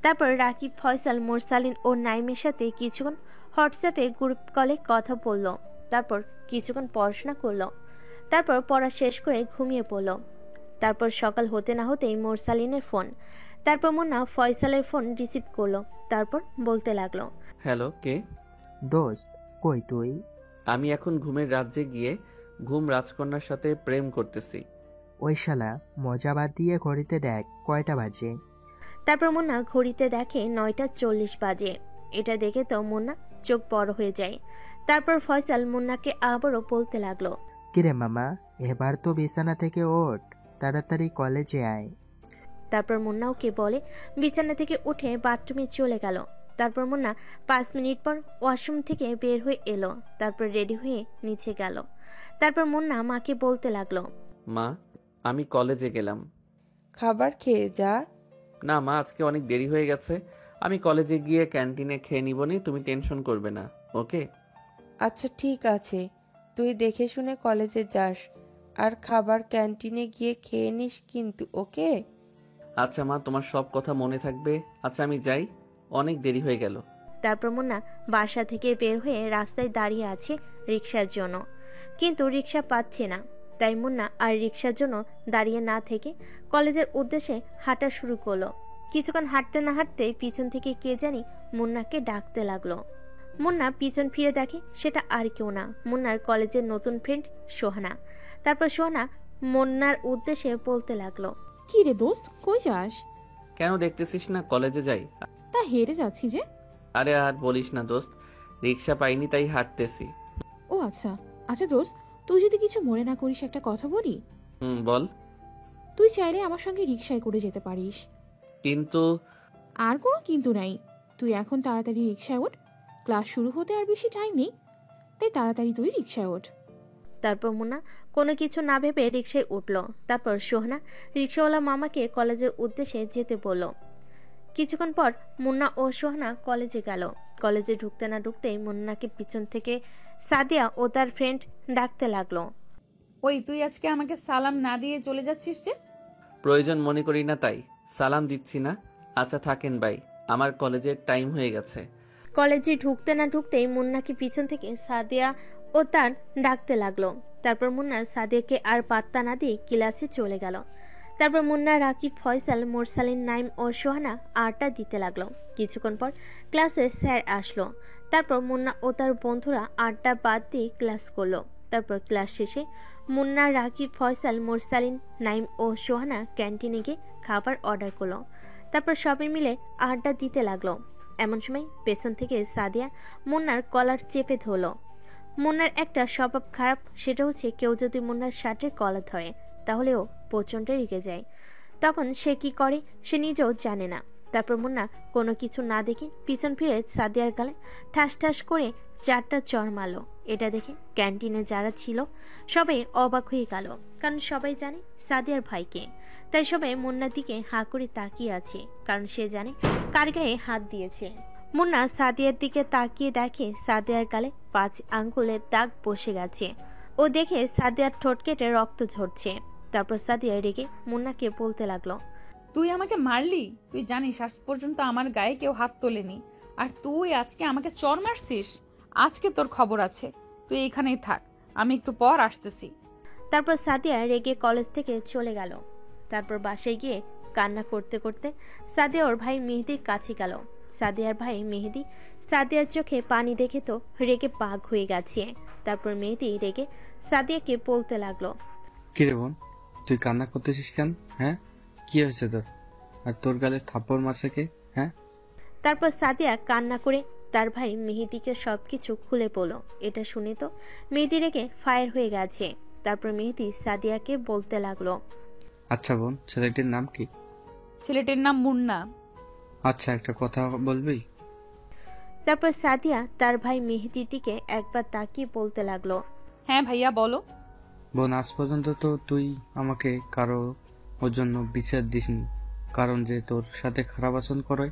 S3: তারপর রাকিব, ফয়সাল, মোরসালিন ও নাইমের সাথে কিছুক্ষণ হোয়াটসঅ্যাপে গ্রুপ কলে কথা বলল। তারপর কিছুক্ষণ পড়াশোনা করলো। তারপর পড়া শেষ করে ঘুমিয়ে পড়ল। তারপর সকাল হতে না হতেই মোরসালিনের ফোন। তারপর মুন্না ফয়সালের ফোন রিসিভ করলো। তারপর বলতে লাগলো,
S2: হ্যালো, কে?
S7: দোস্ত, কই তুই?
S2: আমি এখন ঘুমের রাজ্যে গিয়ে ঘুম রাজকন্যার সাথে প্রেম করতেছি।
S7: ওই শালা মজা বাদ দিয়ে ঘড়িতে দেখ কয়টা বাজে।
S3: তারপর মুন্না ঘড়িতে দেখে 9:40 বাজে। এটা দেখে তো মুন্না চোখ বড় হয়ে যায়। তারপর ফয়সাল মুন্নাকে আবারও বলতে লাগলো,
S7: কিরে মামা, এবার তো বিছানা থেকে ওঠ, তাড়াতাড়ি কলেজে আয়।
S3: তারপর মুন্না ওকে বলে বিছানা থেকে উঠে বাথরুমে চলে গেল। তারপর মুন্না 5 মিনিট পর ওয়াশরুম থেকে বের হয়ে এলো। তারপর রেডি হয়ে নিচে গেল। তারপর মুন্না মাকে বলতে লাগলো,
S2: মা আমি কলেজে গেলাম।
S4: খাবার খেয়ে যা।
S2: না মা, আজকে অনেক দেরি হয়ে গেছে, আমি কলেজে গিয়ে ক্যান্টিনে খেয়ে নিবনি, তুমি টেনশন করবে না, ওকে?
S4: আচ্ছা ঠিক আছে, তুই দেখে শুনে কলেজে যাস, আর খাবার ক্যান্টিনে গিয়ে খেয়ে নিস কিন্তু, ওকে?
S2: আচ্ছা মা, তোমার সব কথা মনে থাকবে। আচ্ছা আমি যাই, অনেক দেরি হয়ে গেল।
S3: তারপর মুন্না বাসা থেকে বের হয়ে রাস্তায় দাঁড়িয়ে আছে রিক্সার জন্য, কিন্তু রিক্সা পাচ্ছে না। তাই মুন্না আর রিক্সার জন্য দাঁড়িয়ে না থেকে কলেজের উদ্দেশ্যে হাঁটা শুরু করলো। কিছুক্ষণ হাঁটতে না হাঁটতেই পিছন থেকে কে জানি মুন্নাকে ডাকতে লাগলো। মুন্না পিছন ফিরে দেখে সেটা আর কেউ না, মুন্নার কলেজের নতুন ফ্রেন্ড সোহানা। তারপর সোহানা মুন্নার উদ্দেশ্যে বলতে লাগলো,
S9: কি রে দোস্ত, কই যাস?
S2: কেন দেখতেছিস না কলেজে যাই?
S9: তা হেঁটে যাচ্ছি যে।
S2: আরে আর বলিস না দোস্ত, রিক্সা পাইনি তাই হাঁটতেছি।
S9: ও আচ্ছা আচ্ছা দোস্ত, তুই যদি কিছু মনে না করিস একটা কথা বলি?
S2: বল।
S9: তুই চাইলে আমার সঙ্গে রিক্সায় করে যেতে পারিস।
S2: কিন্তু?
S9: আর কোনো কিন্তু নাই, তুই এখন তাড়াতাড়ি রিক্সায় ওঠ, ক্লাস শুরু হতে আর বেশি টাইম নেই, তাই তাড়াতাড়ি তুই রিক্সায় ওঠ।
S3: তারপর মুন্না কোনো কিছু না ভেবে রিক্সায় উঠল। তারপর সোহানা রিক্সাওয়ালা মামাকে কলেজের উদ্দেশ্যে যেতে বলল। কিছুক্ষণ পর মুন্না ও সোহানা কলেজে গেল। কলেজে ঢুকতে না ঢুকতেই মুন্নাকে পিছন থেকে সাদিয়া ও তার ফ্রেন্ড ডাকতে লাগলো।
S1: ওই তুই আজকে আমাকে সালাম না দিয়ে চলে যাচ্ছিস যে?
S2: প্রয়োজন মনে করি না তাই সালাম দিচ্ছি না। আচ্ছা থাকেন ভাই, আমার কলেজের টাইম হয়ে গেছে।
S3: কলেজে ঢুকতে না ঢুকতেই মুন্নাকে পিছন থেকে সাদিয়া ও তার ডাকতে লাগলো। তারপর মুন্না সাদিয়াকে আর পাত্তা না দিয়ে ক্লাসে চলে গেল। তারপর মুন্না, রাকিব, ফয়সাল, মোরসালিন, নাইম ও সোহানা আড্ডা দিতে লাগলো। কিছুক্ষণ পর ক্লাসে স্যার আসলো। তারপর মুন্না ও তার বন্ধুরা আড্ডা বাদ দিয়ে ক্লাস করলো। তারপর ক্লাস শেষে মুন্না, রাকিব, ফয়সাল, মোরসালিন, নাইম ও সোহানা ক্যান্টিনে গিয়ে খাবার অর্ডার করলো। তারপর সবাই মিলে আড্ডা দিতে লাগলো। এমন সময় পেছন থেকে সাদিয়া মুন্নার কলার চেপে ধরলো। মুন্নার একটা স্বভাব খারাপ, সেটা হচ্ছে কেউ যদি মুন্নার শার্টের কলার ধরে তাহলে ও প্রচণ্ড রেগে যায়। তখন সে কি করে সে নিজেও জানে না। তারপর মুন্না কোনো কিছু না দেখে পিছন ফিরে সাদিয়ার গালে ঠাস ঠাস করে 4টা চড় মারল। এটা দেখে ক্যান্টিনে যারা ছিল সবাই অবাক হয়ে গেল, কারণ সবাই জানে সাদিয়ার ভাইকে। তাই সবাই মুন্নার দিকে হাঁ করে তাকিয়ে আছে, কারণ সে জানে কার গায়ে হাত দিয়েছে। মুন্না সাদিয়ার দিকে তাকিয়ে দেখে সাদিয়ার গালে 5 আঙ্গুলের দাগ বসে গেছে। ও দেখে সাদিয়ার ঠোঁট কেটে রক্ত ঝরছে। তারপর সাদিয়া রেগে মুন্নাকে বলতে লাগলো,
S1: তুই আমাকে মারলি? তুই জানিস আজ পর্যন্ত আমার গায়ে কেউ হাত তোলেনি, আর তুই আজকে আমাকে চড় মারছিস? আজকে তোর খবর আছে, তুই এখানেই থাক, আমি একটু পর আসতেছি।
S3: তারপর সাদিয়া রেগে কলেজ থেকে চলে গেল। তারপর বাসায় গিয়ে কান্না করতে করতে সাদিয়া ওর ভাই মেহেদির কাছে গেল। সাদিয়ার ভাই মেহেদি সাদিয়ার চোখে পানি দেখে তো রেগে পাগ হয়ে গেছে। তারপর মেহেদি রেগে সাদিয়াকে বলতে লাগলো,
S13: কিরে বোন, তুই কান্না করতেছিস কেন? হ্যাঁ, কি হয়েছে তোর? আর তোর গালে থাপ্পড় মারছে কে? হ্যাঁ।
S3: তারপর সাদিয়া কান্না করে তার ভাই মেহেদিকে সবকিছু খুলে বলল। এটা শুনে তো মেহেদি রেগে ফায়ার হয়ে গেছে। তারপর মেহেদি সাদিয়াকে বলতে লাগলো,
S13: আচ্ছা বোন, ছেলেটির নাম কি?
S1: ছেলেটির নাম মুন্না।
S13: আচ্ছা, একটা কথা বলবি?
S3: তারপর সাদিয়া তার ভাই মেহেদির দিকে একবার তাকিয়ে বলতে লাগলো,
S1: হ্যাঁ ভাইয়া বলো।
S13: বোন, আজ পর্যন্ত তো তুই আমাকে কারো ওর জন্য বিচার দিসনি, কারণ যে তোর সাথে খারাপ আচরণ করে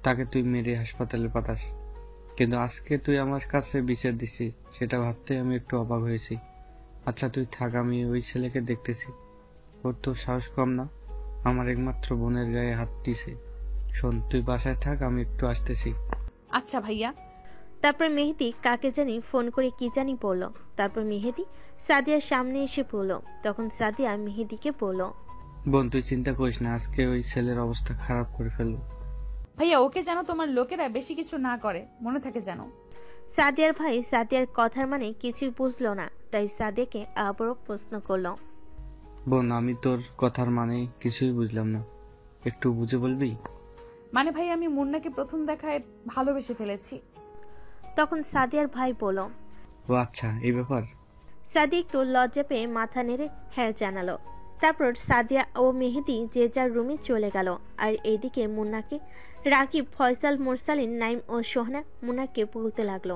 S13: তাকে তুই মেরে হাসপাতালে পাঠাস, কিন্তু আজকে তুই আমার কাছে বিচার দিছিস, সেটা ভাবতে আমি একটু অবাক হয়েছি। আচ্ছা তুই থাক, আমি ওই ছেলেকে দেখতেছি। ওর তো সাহস কম না, আমার একমাত্র বোনের গায়ে হাত দিছে। শোন, তুই বাসায় থাক, আমি একটু আসতেছি।
S1: আচ্ছা ভাইয়া।
S3: তারপর মেহেদি কাকে জানি ফোন করে কি জানি বলল। তারপর মেহেদি সাদিয়ার সামনে এসে পড়ল। তখন সাদিয়া মেহেদিকে বলল,
S13: বোন তুই চিন্তা করিস না, আজকে ওই ছেলের অবস্থা খারাপ করে ফেলবো।
S1: ভাইয়া ওকে যেন তোমার লোকেরা বেশি কিছু না করে, মনে থাকে যেন।
S3: সাদিয়ার ভাই সাদিয়ার কথার মানে কিছুই বুঝলো না, তাই সাদিয়াকে আবারও প্রশ্ন করলো,
S13: বোন আমি তোর কথার মানে কিছুই বুঝলাম না, একটু বুঝে বলবি?
S1: মানে ভাই আমি মুন্নাকে প্রথম দেখায় ভালোবেসে ফেলেছি।
S3: তখন সাদিয়ার ভাই বলল,
S13: ও আচ্ছা, এই ব্যাপার।
S3: সাদিয়া একটু লজ্জা পেয়ে মাথা নেড়ে হ্যাঁ জানালো। তারপর সাদিয়া ও মেহেদি যে যার রুমে চলে গেল। আর এইদিকে মুন্নাকে রাকিব, ফয়সাল, মোরসালিন, নাইম ও সোহানা মুন্নাকে বলতে লাগলো,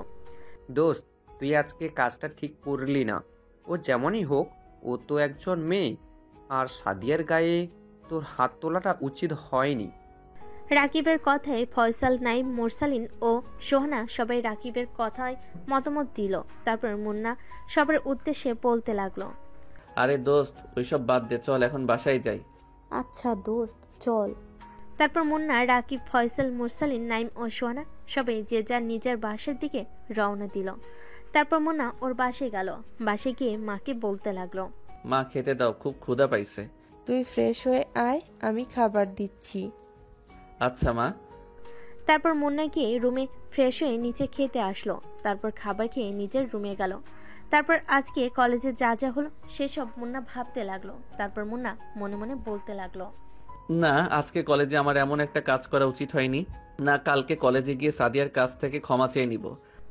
S6: দোস্ত তুই আজকে কাজটা ঠিক করলি না। ও যেমনই হোক, ও তো একজন মেয়ে, আর সাদিয়ার গায়ে তোর হাত তোলাটা উচিত হয়নি।
S3: রাকিবের কথায় ফয়সাল, নাইম, মোরসালিন ও সোহানা সবাই রাকিবের কথায় মতামত দিল। তারপর মুন্না সবার উদ্দেশ্যে বলতে লাগলো,
S2: আরে দোস্ত ওইসব বাদ দে, চল এখন বাসায় যাই।
S8: আচ্ছা দোস্ত চল।
S3: তারপর মুন্না, রাকিব, ফয়সাল, মোরসালিন, নাইম ও সোহানা সবাই যে যার নিজের বাসার দিকে রওনা দিল। তারপর মুন্না ওর বাসায় গেল। বাসায় গিয়ে মাকে বলতে লাগলো,
S2: মা খেতে দাও, খুব ক্ষুধা পাইছে।
S4: তুই ফ্রেশ হয়ে আয়, আমি খাবার দিচ্ছি।
S2: আচ্ছা মা।
S3: তারপর মুন্না গিয়ে রুমে ফ্রেশ হয়ে নিচে খেতে আসলো। তারপর খাবার খেয়ে নিজের রুমে গেল। তারপর আজকে কলেজে যা যা হলো সেসব মুন্না ভাবতে লাগলো। তারপর মুন্না মনে মনে বলতে লাগলো,
S2: না আজকে কলেজে আমার এমন একটা কাজ করা উচিত হয়নি, না কালকে কলেজে গিয়ে সাদিয়ার কাছ থেকে ক্ষমা চেয়ে নিব।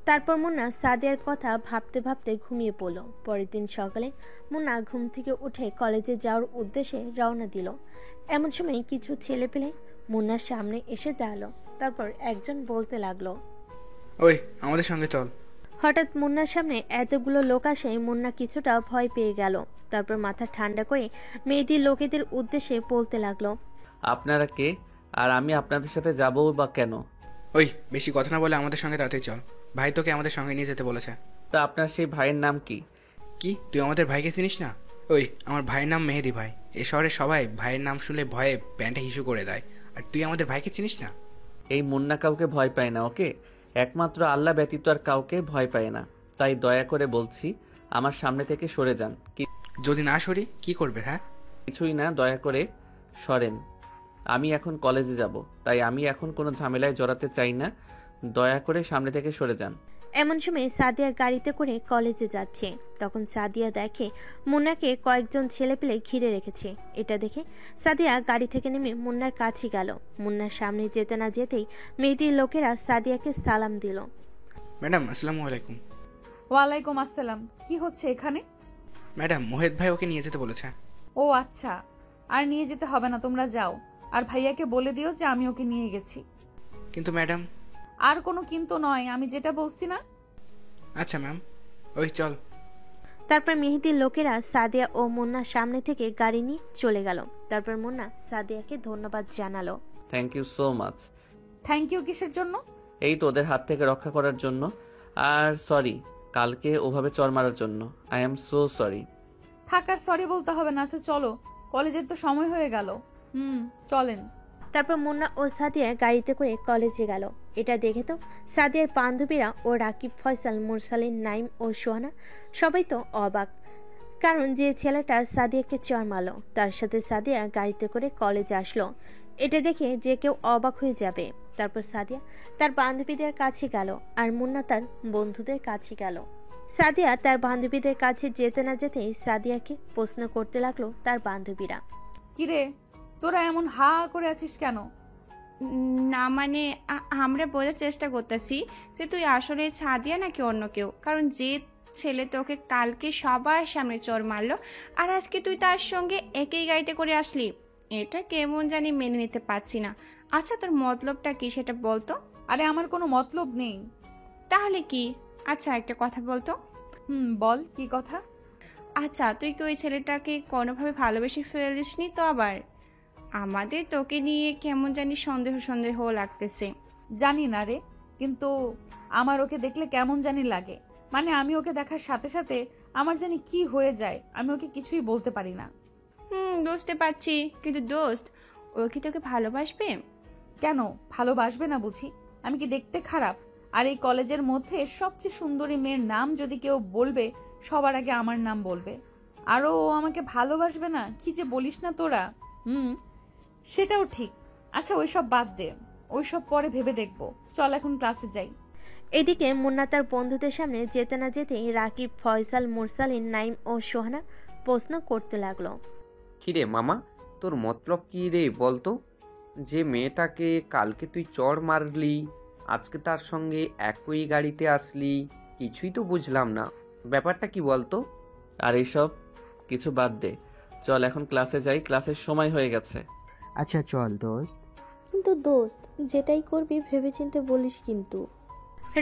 S3: তারপর মুন্না সাদিয়ার কথা ভাবতে ভাবতে ঘুমিয়ে পড়ল। পরের দিন সকালে মুন্না ঘুম থেকে উঠে কলেজে যাওয়ার উদ্দেশ্যে রওনা দিল। এমন সময় কিছু ছেলে পেলে মুন্নার সামনে এসে দাঁড়ালো। তারপর একজন বলতে লাগলো,
S14: ওই আমাদের সঙ্গে চল।
S3: হঠাৎ মুন্নার সামনে এতগুলো লোক আসে মুন্না কিছুটা ভয় পেয়ে গেল। তারপর মাথা ঠান্ডা করে মেয়েদের লোকেদের উদ্দেশ্যে বলতে লাগলো,
S2: আপনারা কে, আর আমি আপনাদের সাথে যাবো বা কেন?
S14: ওই বেশি কথা না বলে আমাদের সঙ্গে তাড়াতাড়ি চল, ভাই তোকে আমাদের সঙ্গে নিয়ে যেতে বলেছে।
S2: তা আপনার সেই ভাইয়ের নাম কি?
S14: কি তুই আমাদের ভাইকে চিনিস না? ওই আমার ভাইয়ের নাম মেহেদি ভাই। এ শহরে সবাই ভাইয়ের নাম শুনলে ভয়ে প্যান্টে হিসু করে দেয়, আর তুই আমাদের ভাইকে চিনিস না?
S2: এই মুন্না কাউকে ভয় পায় না, ওকে? একমাত্র আল্লাহ ব্যতীত আর কাউকে ভয় পায় না। তাই দয়া করে বলছি, আমার সামনে থেকে সরে যান।
S14: যদি না সরি কি করবে? হ্যাঁ,
S2: কিছুই না, দয়া করে সরেন। আমি এখন কলেজে যাব, তাই আমি এখন কোনো ঝামেলায় জড়াতে চাই না। দয়া করে সামনে থেকে সরে যান।
S3: এমন সময় সাদিয়া গাড়িতে করে কলেজে যাচ্ছে। তখন সাদিয়া দেখে মুন্নাকে কয়েকজন ছেলেপেলে ঘিরে রেখেছে। এটা দেখে সাদিয়া গাড়ি থেকে নেমে মুন্নার কাছে গেল। মুন্নার সামনে যেতে না যেতেই মেয়েটির লোকেরা সাদিয়াকে সালাম দিল।
S14: ম্যাডাম আসসালামু আলাইকুম।
S1: ওয়ালাইকুম আসসালাম। কি হচ্ছে এখানে?
S14: ম্যাডাম মোহিত ভাই ওকে নিয়ে যেতে বলেছে।
S1: ও আচ্ছা, আর নিয়ে যেতে হবে না, তোমরা যাও। আর ভাইয়াকে বলে দিও যে আমি ওকে নিয়ে গেছি।
S14: কিন্তু ম্যাডাম।
S1: আর কোনো কিন্তু নয়, আমি যেটা বলছি না।
S14: আচ্ছা ম্যাম, ওই চল।
S3: তারপর মেহেদির লোকেরা সাদিয়া ও মুন্নার সামনে থেকে গাড়ি নিয়ে চলে গেল। তারপর মুন্না সাদিয়াকে ধন্যবাদ জানালো।
S2: Thank you so much.
S1: Thank you কিসের জন্য?
S2: এই তো ওদের হাত থেকে রক্ষা করার জন্য। আর সরি কালকে ওভাবে চর মারার জন্য। I am so sorry.
S1: থাক, আর সরি বলতে হবে না। আচ্ছা চলো, কলেজের তো সময় হয়ে গেল। চলেন।
S3: তারপর মুন্না ও সাদিয়া গাড়িতে করে কলেজে গেল। এটা দেখে তো সাদিয়ার বান্ধবীরা ও রাকিব, ফয়সাল, মুরসালিন, নাইম ও সোহানা সবাই তো অবাক। কারণ যে ছেলেটা সাদিয়াকে চর মারল তার সাথে সাদিয়া গাড়িতে করে কলেজে আসলো। এটা দেখে যে কেউ অবাক হয়ে যাবে। তারপর সাদিয়া তার বান্ধবীদের কাছে গেল আর মুন্না তার বন্ধুদের কাছে গেল। সাদিয়া তার বান্ধবীদের কাছে যেতে না যেতেই সাদিয়াকে প্রশ্ন করতে লাগলো তার বান্ধবীরা।
S1: কিরে, তোরা এমন হা করে আছিস কেন?
S5: না মানে আমরা বোঝার চেষ্টা করতেছি যে তুই আসলে সাদিয়া নাকি অন্য কেউ। কারণ যে ছেলে তোকে কালকে সবার সামনে চোর মারলো আর আজকে তুই তার সঙ্গে একই গাড়িতে করে আসলি, এটা কেমন জানি মেনে নিতে পারছি না। আচ্ছা তোর মতলবটা কি সেটা বলতো?
S1: আরে আমার কোনো মতলব নেই।
S5: তাহলে কি? আচ্ছা একটা কথা বলতো।
S1: বল, কি কথা?
S5: আচ্ছা তুই কি ওই ছেলেটাকে কোনোভাবে ভালোবেসে ফেলিসনি তো? আবার আমাদের তোকে নিয়ে কেমন জানি সন্দেহ সন্দেহ লাগতেছে।
S1: জানি না রে, কিন্তু আমার ওকে দেখলে কেমন জানি লাগে। মানে আমি ওকে দেখার সাথে সাথে আমার জানি কি হয়ে যায়, আমি ওকে কিছুই বলতে পারি না।
S5: বুঝতে পারছি, কিন্তু দোস্ত ও কি তোকে ভালোবাসবে?
S1: কেন ভালোবাসবে না বুঝি? আমি কি দেখতে খারাপ? আর এই কলেজের মধ্যে সবচেয়ে সুন্দরী মেয়ের নাম যদি কেউ বলবে সবার আগে আমার নাম বলবে। আরও ও আমাকে ভালোবাসবে না? কি যে বলিস না তোরা। সেটাও ঠিক। আচ্ছা ওইসব বাদ দে, ওইসব পরে ভেবে দেখবো। চল এখন ক্লাসে যাই।
S3: এদিকে মুন্না তার বন্ধুদের সামনে যেতে না যেতেই রাকিব, ফয়সাল, মুরসালিন, নাইম ও সোহানা প্রশ্ন করতে লাগলো।
S6: কিরে মামা, তোর মতলব কি রে বলতো? যে মেয়েটাকে কালকে তুই চড় মারলি আজকে তার সঙ্গে একই গাড়িতে আসলি, কিছুই তো বুঝলাম না। ব্যাপারটা কি বলতো?
S2: আর এইসব কিছু বাদ দে, চল এখন ক্লাসে যাই, ক্লাসের সময় হয়ে গেছে।
S7: আচ্ছা চল দোস্ত।
S8: কিন্তু দোস্ত যেটাই করবি ভেবেচিন্তে বলিস কিন্তু।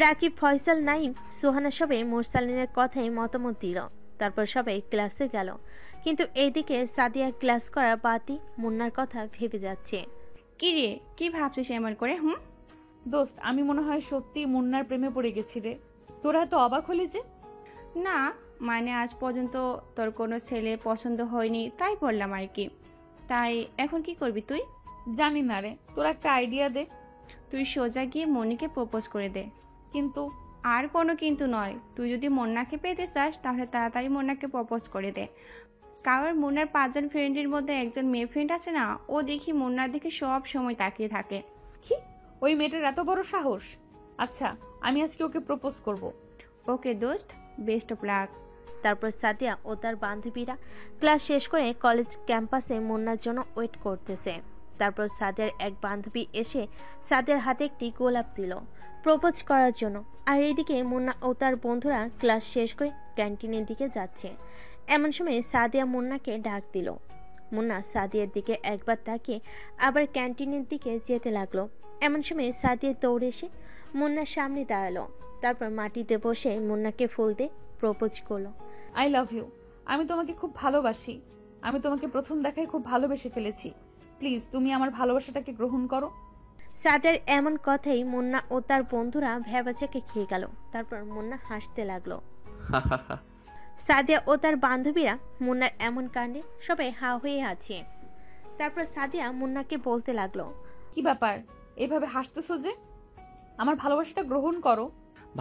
S3: রাকিব, ফয়সাল, নাইম, সোহানা সবাই মুরসালিনের কথাই মতামত দিল। তারপর সবাই ক্লাসে গেল। কিন্তু এইদিকে সাদিয়া ক্লাস করা বাদই মুন্নার কথা ভেবে যাচ্ছে।
S5: কি রে, কি ভাবছিস এমন করে?
S1: দোস্ত আমি মনে হয় সত্যি মুন্নার প্রেমে পড়ে গেছি রে। তোরা তো অবাক হলি যে?
S5: না মানে আজ পর্যন্ত তোর কোনো ছেলে পছন্দ হয়নি তাই বললাম আর কি। তাই এখন কি করবি তুই?
S1: জানি না রে, তোর একটা আইডিয়া দে।
S5: তুই সোজা গিয়ে মনিকে প্রপোজ করে দে।
S1: কিন্তু?
S5: আর কোনো কিন্তু নয়, তুই যদি মুন্নাকে পেতে চাস তাহলে তাড়াতাড়ি মুন্নাকে প্রপোজ করে দে। কারণ মুন্নার 5 জন ফ্রেন্ডের মধ্যে একজন মেয়ে ফ্রেন্ড আছে না, ও দেখি মুন্নার দিকে সব সময় তাকিয়ে থাকে।
S1: কি? ওই মেয়েটার এত বড় সাহস? আচ্ছা আমি আজকে ওকে প্রপোজ করব।
S5: ওকে দোস্ত, বেস্ট অফ লাক।
S3: তারপর সাদিয়া ও তার বান্ধবীরা ক্লাস শেষ করে কলেজ ক্যাম্পাসে মুন্নার জন্য ওয়েট করতেছে। তারপর সাদিয়ার এক বান্ধবী এসে সাদিয়ার হাতে একটি গোলাপ দিল প্রপোজ করার জন্য। আর এইদিকে মুন্না ও তার বন্ধুরা ক্লাস শেষ করে ক্যান্টিনের দিকে যাচ্ছে। এমন সময় সাদিয়া মুন্নাকে ডাক দিল। মুন্না সাদিয়ার দিকে একবার তাকিয়ে আবার ক্যান্টিনের দিকে যেতে লাগলো। এমন সময় সাদিয়া দৌড়ে এসে মুন্নার সামনে দাঁড়ালো। তারপর মাটিতে বসে মুন্নাকে ফুল দিয়ে প্রপোজ করলো।
S1: I love you. আমি তোমাকে খুব ভালোবাসি। আমি তোমাকে প্রথম দেখায় খুব ভালোবেসে ফেলেছি। প্লিজ তুমি আমার ভালোবাসাটাকে গ্রহণ করো।
S3: সাদিয়ার এমন কথাই মুন্না ও তার বন্ধুরা ভ্যাবাচাকে খেয়ে গেল। তারপর মুন্না হাসতে লাগলো।
S2: হা হা হা।
S3: সাদিয়া ও তার বান্ধবীরা মুন্নার এমন কাণ্ডে সবাই হা হয়ে আছে। তারপর সাদিয়া মুন্নাকে বলতে লাগলো,
S1: কি ব্যাপার, এভাবে হাসতেছো যে? আমার ভালোবাসাটা গ্রহণ করো।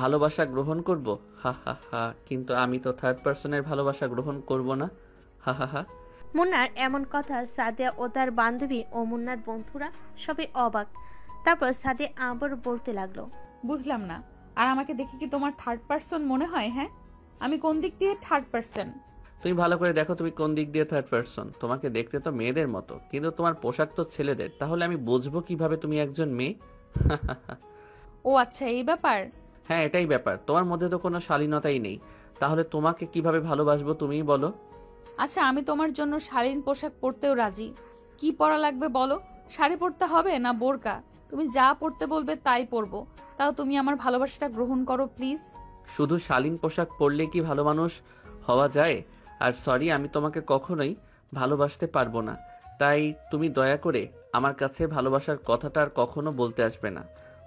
S2: ভালোবাসা গ্রহণ করব? হা হা হা। কিন্তু আমি তো থার্ড পার্সনের ভালোবাসা গ্রহণ করব না। হা হা হা।
S3: মুন্নার এমন কথা সাদিয়া ও তার বান্ধবী ও মুন্নার বন্ধুরা সবাই অবাক। তারপর সাদিয়া আবার বলতে লাগলো,
S1: বুঝলাম না, আর আমাকে দেখে কি তোমার থার্ড পার্সন মনে হয়? হ্যাঁ, আমি কোন দিক দিয়ে থার্ড পার্সন?
S2: তুমি ভালো করে দেখো তুমি কোন দিক দিয়ে থার্ড পার্সন। তোমাকে দেখতে তো মেয়েদের মতো, কিন্তু তোমার পোশাক তো ছেলেদের। তাহলে আমি বুঝবো কিভাবে তুমি একজন মেয়ে? হা হা হা।
S1: ও আচ্ছা, এই ব্যাপার।
S2: হ্যাঁ, এটাই ব্যাপার। তোমার মধ্যে তো কোনো শালীনতাই নেই। তাহলে তোমাকে কিভাবে ভালোবাসবো তুমিই বলো।
S1: আচ্ছা, আমি তোমার জন্য শালীন পোশাক পরতেও রাজি। কি পরা লাগবে বলো? শাড়ি পরতে হবে না বোরকা? তুমি যা পরতে বলবে তাই পরবো। তাও তুমি আমার ভালোবাসাটা গ্রহণ করো প্লিজ।
S2: শুধু শালীন পোশাক পরলে কি ভালো মানুষ হওয়া যায়? আর সরি, আমি তোমাকে কখনোই ভালোবাসতে পারবো না। তাই তুমি দয়া করে আমার কাছে ভালোবাসার কথাটা আর কখনো বলতে আসবে না।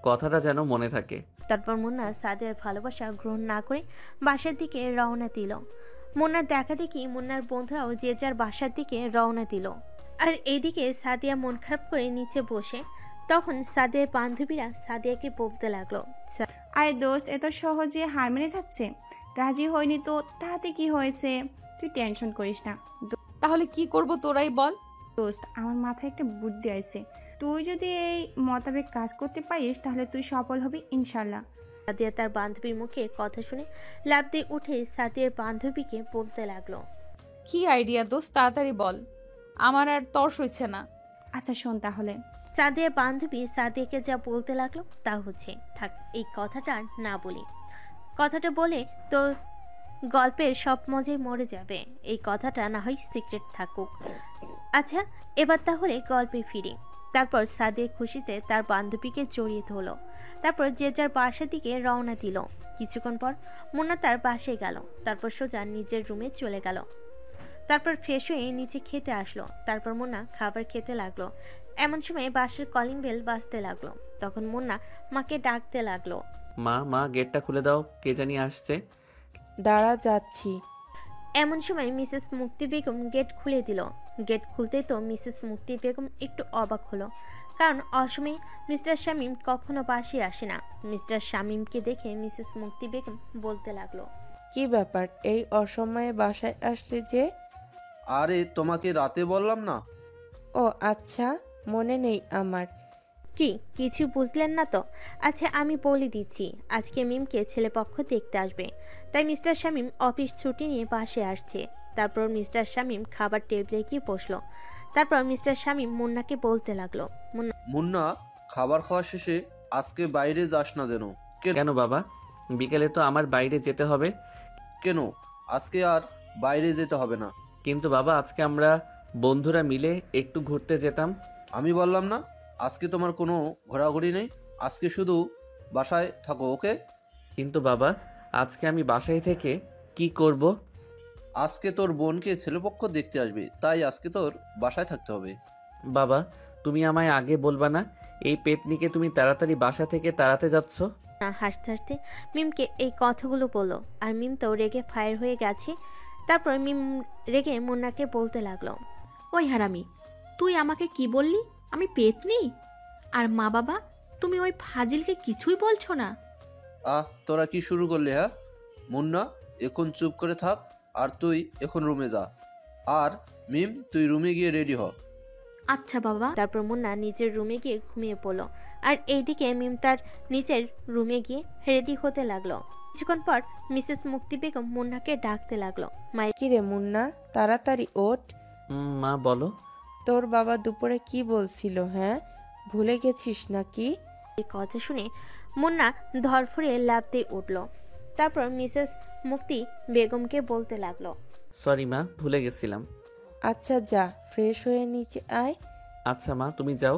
S2: কথাটা যেন মনে থাকে।
S3: তারপর মুন্না সাদিয়ার ভালোবাসা গ্রহণ না করে বাসার দিকে রওনা দিল। মুন্নার দেখা দেখি মুন্নার বন্ধুরাও যে যার বাসার দিকে রওনা দিল। আর এইদিকে সাদিয়া মন খারাপ করে নিচে বসে। তখন সাদিয়ার বান্ধবীরা সাদিয়াকে বলতে লাগলো,
S5: আরে দোস্ত, এত সহজে হার মেনে যাচ্ছে? রাজি হয়নি তো তাতে কি হয়েছে? তুই টেনশন করিস না
S1: তাহলে কি করব তোরাই বল।
S5: দোস্ত, আমার মাথায় একটা বুদ্ধি আছে। তুই যদি এই মোতাবেক কাজ করতে পারিস তাহলে তুই সফল হবি ইনশাল্লাহ।
S3: সাদিয়া তার বান্ধবীর মুখের কথা শুনে লাফ দিয়ে উঠে সাদিয়ার বান্ধবীকে বলতে লাগলো,
S1: কি আইডিয়া দোস্ত, তাড়াতাড়ি বল, আমার আর তর সইছে না।
S5: আচ্ছা শোন তাহলে।
S3: সাদিয়ার বান্ধবী সাদিয়াকে যা বলতে লাগলো তা হচ্ছে, থাক এই কথাটা আর না বলি। কথাটা বলে তোর গল্পের সব মজাই মরে যাবে। এই কথাটা না হয় সিক্রেট থাকুক। আচ্ছা, এবার তাহলে গল্পে ফিরি। তারপর সাদিয়া খুশিতে তার বান্ধবীকে জড়িয়ে ধরল। তারপর যে যার বাসার দিকে রওনা দিল। কিছুক্ষণ পর মুন্না তার বাসায় গেল। তারপর সোজা নিজের রুমে চলে গেল। তারপর ফ্রেশ হয়ে নিচে খেতে আসলো। তারপর মুন্না খাবার খেতে লাগলো। এমন সময় বাসার কলিং বেল বাজতে লাগলো। তখন মুন্না মাকে ডাকতে লাগলো,
S2: মা মা, গেটটা খুলে দাও, কে জানি আসছে।
S4: দাঁড়া, যাচ্ছি।
S3: এমন সময় মিসেস মুক্তি বেগম গেট খুলে দিল। গেট খুলতেই তো মিসেস মুক্তি বেগম একটু অবাক হলো, কারণ অসময়ে মিস্টার শামীম কখনো বাসায় আসে না। মিস্টার শামীমকে দেখে মিসেস মুক্তি বেগম বলতে লাগলো,
S4: কি ব্যাপার, এই অসময়ে বাসায় আসলে যে?
S15: আরে তোমাকে রাতে বললাম না?
S4: ও আচ্ছা, মনে নেই আমার।
S3: কি কিছু বুঝলেন না তো? আচ্ছা আমি বলে দিচ্ছি, আজকে মিমকে ছেলেপক্ষ দেখতে আসবে, তাই মিস্টার শামীম অফিস ছুটি নিয়ে বাসে আসছে। তারপর মিস্টার শামীম খাবার টেবিলে গিয়ে বসলো। তারপর মিস্টার শামীম মুন্নাকে বলতে লাগলো,
S15: মুন্না, খাবার খাওয়া শেষে আজকে বাইরে যাস না যেন।
S2: কেন বাবা? বিকেলে তো আমার বাইরে যেতে হবে।
S15: কেন? আজকে আর বাইরে যেতে হবে না।
S2: কিন্তু বাবা, আজকে আমরা বন্ধুরা মিলে একটু ঘুরতে যেতাম।
S15: আমি বললাম না আজকে তোমার কোনো ঘোরাঘুরি নেই, আজকে শুধু বাসায় থাকো, ওকে?
S2: কিন্তু বাবা, আজকে আমি বাসায় থেকে কি করব?
S15: আজকে তোর বোনকে ছেলেপক্ষ দেখতে আসবে, তাই আজকে তোর বাসায় থাকতে হবে।
S2: বাবা, তুমি আমায় আগে বলবা না? এই পেতনিকে তুমি তাড়াতাড়ি বাসা থেকে তাড়াতে যাচ্ছ।
S3: না হাসতে হাসতে মিমকে এই কথাগুলো বললো। আর মিম তো রেগে ফায়ার হয়ে গেছে। তারপর মিম রেগে মুন্নাকে বলতে লাগলো,
S11: ওই হারামি, তুই আমাকে কি বললি? আমি পেতনি? আর মা বাবা, তুমি ওই ফাজিলকে কিছুই বলছো না?
S15: তোরা কি শুরু করলি? হ্যাঁ মুন্না, এখন চুপ করে থাক, আর তুই এখন রুমে যা। আর মিম, তুই রুমে গিয়ে রেডি হ।
S11: আচ্ছা বাবা।
S3: তারপর মুন্না নিজের রুমে গিয়ে ঘুমিয়ে পড়লো। আর এইদিকে মিম তার নিজের রুমে গিয়ে রেডি হতে লাগলো। কিছুক্ষণ পর মিসেস মুক্তি বেগম মুন্নাকে ডাকতে লাগলো, মায়ের
S4: কিরে মুন্না, তাড়াতাড়ি ওঠ।
S2: মা বলো।
S4: তোর বাবা দুপুরে কি বলছিল? হ্যাঁ, ভুলে গেছিস নাকি?
S3: কথা শুনে মুন্না ধরফুরে লাফ দিয়ে উঠল। তারপর মিসেস মুক্তি বেগমকে বলতে লাগলো,
S2: সরি মা, ভুলে গেছিলাম।
S4: আচ্ছা যা, ফ্রেশ হয়ে নিচে আয়।
S2: আচ্ছা মা, তুমি যাও,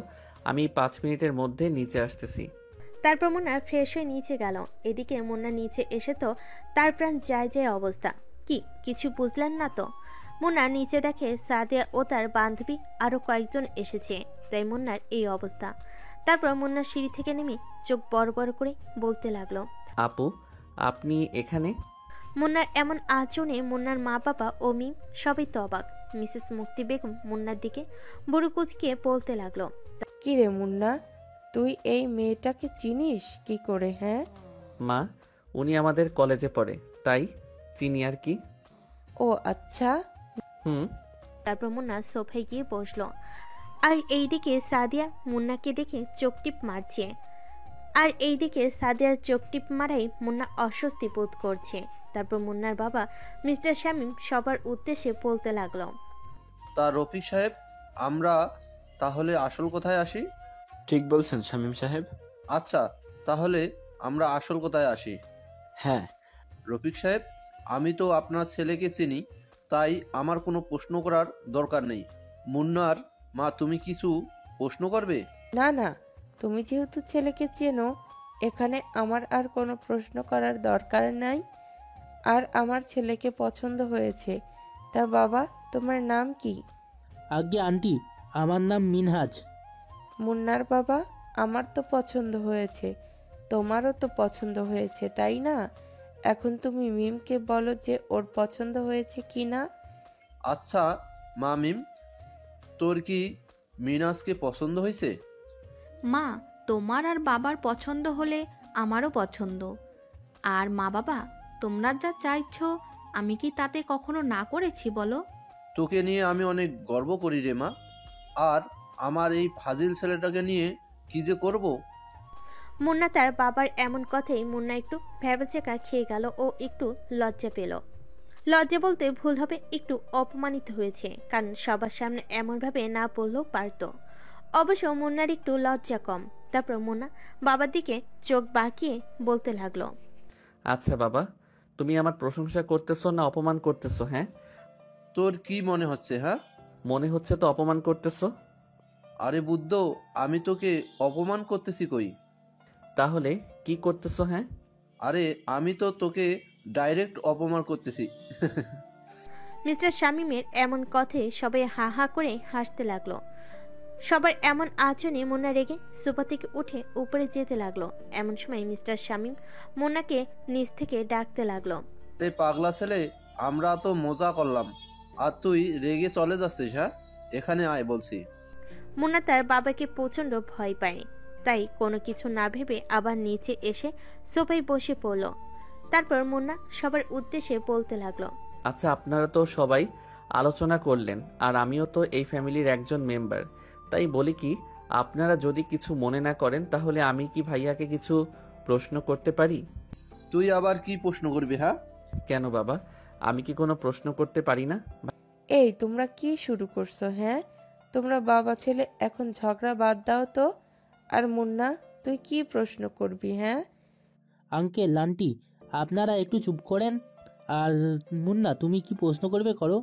S2: আমি 5 মিনিটের মধ্যে নিচে আসতেছি।
S3: তারপর মুন্না ফ্রেশ হয়ে নিচে গেল। এদিকে মুন্না নিচে এসে তো তার প্রাণ যায় যায় অবস্থা। কি কিছু বুঝলেন না তো? মুন্না নিচে দেখে সাদিয়া ও তার বান্ধবী আরো কয়েকজন এসেছে, তাই মুন্নার এই অবস্থা। তারপর মুন্না সিঁড়ি থেকে নেমে চোখ বড় বড় করে বলতে লাগলো,
S2: আপু, আপনি এখানে?
S3: মুন্নার এমন আচরণে মুন্নার মা বাবা ও মিম সবাই তো অবাক। মিসেস মুক্তি বেগম মুন্নার দিকে বুড়ো কুচকিয়ে বলতে লাগলো,
S4: কি রে মুন্না, তুই এই মেয়েটাকে চিনিস কি করে? হ্যাঁ
S2: মা, উনি আমাদের কলেজে পড়ে, তাই চিনি আর কি।
S4: ও আচ্ছা।
S2: হুম।
S3: তারপর মুন্না সোফায় গিয়ে বসলো। আর এইদিকে সাদিয়া মুন্নাকে দেখে চোখ টিপ মারছে। আর এইদিকে সাদিয়ার চোখ টিপ মারাই মুন্না অস্বস্তি বোধ করছে। তারপর মুন্নার বাবা মিস্টার শামীম সবার উদ্দেশ্যে বলতে লাগলো,
S15: তা রফিক সাহেব, আমরা তাহলে আসল কথায় আসি।
S16: ঠিক বলছেন শামীম সাহেব।
S15: আচ্ছা, তাহলে আমরা আসল কথায় আসি।
S16: হ্যাঁ
S15: রফিক সাহেব, আমি তো আপনার ছেলেকে চিনি, তাই আমার কোনো প্রশ্ন করার দরকার নেই। মুন্নার মা, তুমি কিছু প্রশ্ন করবে?
S4: না না, তুমি যেহেতু ছেলেকে চেনো, এখানে আমার আর কোনো প্রশ্ন করার দরকার নাই। আর আমার ছেলেকে পছন্দ হয়েছে। তা বাবা, তোমার নাম কি?
S17: আজ্ঞে আন্টি, আমার নাম মিনহাজ।
S4: মুন্নার বাবা, আমার তো পছন্দ হয়েছে, তোমারও তো পছন্দ হয়েছে, তাই না? এখন তুমি মিমকে বলো যে ওর পছন্দ হয়েছে কি না।
S15: আচ্ছা মা মিম, তোর কি মিনাজকে পছন্দ হয়েছে?
S11: মা, তোমার আর বাবার পছন্দ হলে আমারও পছন্দ। আর মা বাবা, তোমরা যা চাইছো আমি কি তাতে কখনো না করেছি বলো?
S15: তোকে নিয়ে আমি অনেক গর্ব করি রে মা। আর আমার এই ফাজিল ছেলেটাকে নিয়ে কি যে করব।
S3: মুন্না তার বাবার এমন কথাই মুন্না একটু ভ্যাবাচেকা খেয়ে গেল ও একটু লজ্জা পেল। লজ্জা বলতে ভুল হবে, একটু অপমানিত হয়েছে, কারণ সবার সামনে এমনভাবে না বললেও পারত। অবশ্য মুন্নার একটু লজ্জা কম। তারপর মুন্না বাবার দিকে চোখ বাঁকিয়ে বলতে লাগলো,
S2: আচ্ছা বাবা, তুমি আমার প্রশংসা করতেছো না অপমান করতেছো? হ্যাঁ,
S15: তোর কি মনে হচ্ছে? হ্যাঁ,
S2: মনে হচ্ছে তো অপমান করতেছো।
S15: আরে বুদ্ধ, আমি তোকে অপমান করতেছি কই?
S2: তাহলে কি করতেছো? হ্যাঁ,
S15: আরে আমি তো তোকে ডাইরেক্ট অপমান করতেছি।
S3: মিস্টার শামীমের এমন কথায় সবাই হা হা করে হাসতে লাগলো। সবার এমন আচরণে মুন্না রেগে সোফা থেকে উঠে উপরে যেতে লাগলো। এমন সময় মিস্টার শামীম মুন্নাকে নিচ থেকে ডাকতে লাগলো,
S15: এই পাগলা ছেলে, আমরা তো মজা করলাম আর তুই রেগে চলে যাচ্ছিস? হ্যাঁ, এখানে আয় বলছি।
S3: মুন্না তার বাবাকে প্রচন্ড ভয় পায়, তাই কোনো কিছু না ভেবে আবার নিচে এসে সোফায় বসে পড়ল। তারপর মুন্না সবার উদ্দেশ্যে বলতে লাগলো,
S2: আচ্ছা আপনারা তো সবাই আলোচনা করলেন, আর আমিও তো এই ফ্যামিলির একজন মেম্বার, তাই বলি কি, আপনারা যদি কিছু মনে না করেন তাহলে আমি কি ভাইয়াকে কিছু প্রশ্ন করতে পারি?
S15: তুই আবার কি প্রশ্ন করবি? হ্যাঁ,
S2: কেন বাবা, আমি কি কোনো প্রশ্ন করতে পারি না?
S4: এই তোমরা কি শুরু করছো? হ্যাঁ, তোমরা বাবা ছেলে এখন ঝগড়া বাদ দাও তো। আর মুন্না, তুই কি প্রশ্ন করবি? হ্যাঁ
S17: আঙ্কেল আন্টি, আপনারা একটু চুপ করেন। আর মুন্না, তুমি কি প্রশ্ন করবে করো,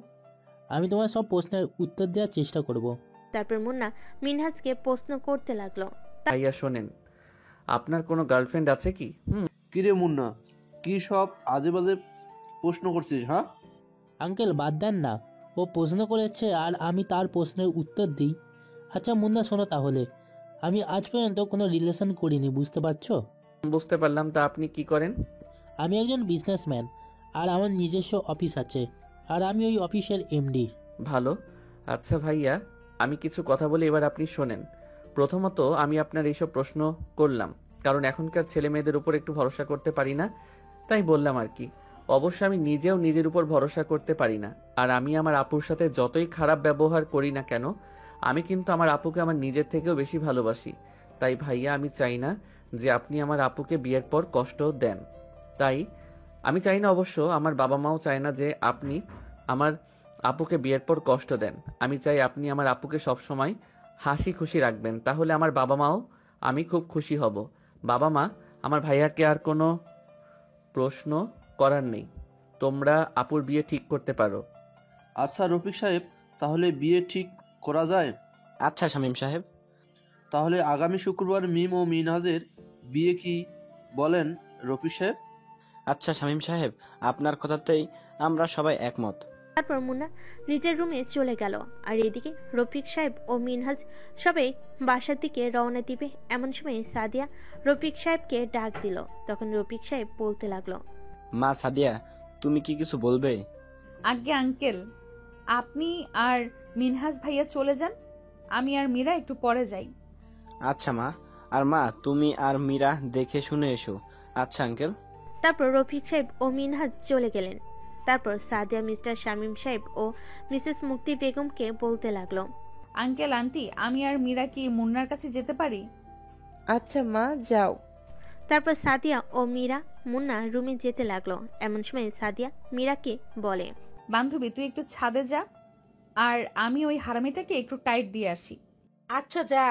S17: আমি তোমার সব প্রশ্নের উত্তর দেওয়ার চেষ্টা করব।
S3: তারপর মুন্না মিনহাজকে প্রশ্ন করতে লাগলো,
S2: ভাইয়া শোনেন, আপনার কোনো গার্লফ্রেন্ড আছে কি?
S15: কিরে মুন্না, কি সব আজে বাজে প্রশ্ন করছিস? হ্যাঁ
S17: আঙ্কেল বাদ দেন না, ও প্রশ্ন করেছে আর আমি তার প্রশ্নের উত্তর দিই। আচ্ছা মুন্না শোনো, তাহলে আমি আজ পর্যন্ত কোনো রিলেশন করিনি, বুঝতে পারছো?
S2: বুঝতে পারলাম। তা আপনি কি করেন?
S17: আমি একজন বিজনেসম্যান, আর আমার নিজস্ব অফিস আছে, আর আমি ওই অফিসের এমডি।
S2: ভালো। আচ্ছা ভাইয়া, আমি কিছু কথা বলি, এবার আপনি শোনেন। প্রথমত, আমি আপনার এইসব প্রশ্ন করলাম কারণ এখনকার ছেলে মেয়েদের উপর একটু ভরসা করতে পারি না, তাই বললাম আর কি। অবশ্য আমি নিজেও নিজের উপর ভরসা করতে পারি না, আর আমি আমার আপুর সাথে যতই খারাপ ব্যবহার করি না কেন, আমি কিন্তু আমার আপুকে আমার নিজের থেকেও বেশি ভালোবাসি। তাই ভাইয়া, আমি চাই না যে আপনি আমার আপুকে বিয়ের পর কষ্ট দেন। তাই আমি চাই না, অবশ্য আমার বাবা মাও চায় না যে আপনি আমার আপুকে বিয়ের পর কষ্ট দেন। আমি চাই আপনি আমার আপুকে সবসময় হাসি খুশি রাখবেন, তাহলে আমার বাবা মাও আমি খুব খুশি হব। বাবা মা, আমার ভাইয়াকে আর কোনো প্রশ্ন করার নেই, তোমরা আপুর বিয়ে ঠিক করতে পারো।
S15: আচ্ছা রফিক সাহেব, তাহলে বিয়ে ঠিক করা যায়?
S16: আচ্ছা শামীম সাহেব।
S15: তাহলে আগামী শুক্রবার মিম ও মিনহাজের বিয়ে কি বলেন রফিক সাহেব?
S16: আচ্ছা শামীম সাহেব, আপনার কথাতেই আমরা সবাই একমত।
S3: তারপর মুন্না নিজের রুমে চলে গেল। আর এদিকে রফিক সাহেব ও মিনহাজ সবাই বাসার দিকে রওনা দিবে। এমন সময় সাদিয়া রফিক সাহেবকে ডাক দিল। তখন রফিক সাহেব বলতে লাগলো,
S16: মা সাদিয়া, তুমি কি কিছু বলবে?
S1: আজ্ঞে আঙ্কেল, আপনি আর মিনহাজ ভাইয়া চলে যান, আমি আর মীরা একটু পরে যাই।
S16: আচ্ছা মা। আর মা, তুমি আর মীরা দেখে শুনে এসো। আচ্ছা আঙ্কেল।
S3: তারপর রফিক সাহেব ও মিনহাজ চলে গেলেন। তারপর সাদিয়া মিস্টার শামীম সাহেব ও মিসেস মুক্তি বেগমকে বলতে লাগলো,
S1: আঙ্কেল আন্টি, আমি আর মীরা কি মুন্নার কাছে যেতে পারি?
S4: আচ্ছা মা, যাও।
S3: তারপর সাদিয়া ও মীরা মুন্না রুমে যেতে লাগলো। এমন সময় সাদিয়া মীরাকে বলে,
S1: বান্ধবী তুই একটু ছাদে যা, আর আমি ওই হারামিটাকে একটু টাইট দিয়ে আসি।
S18: আচ্ছা যা।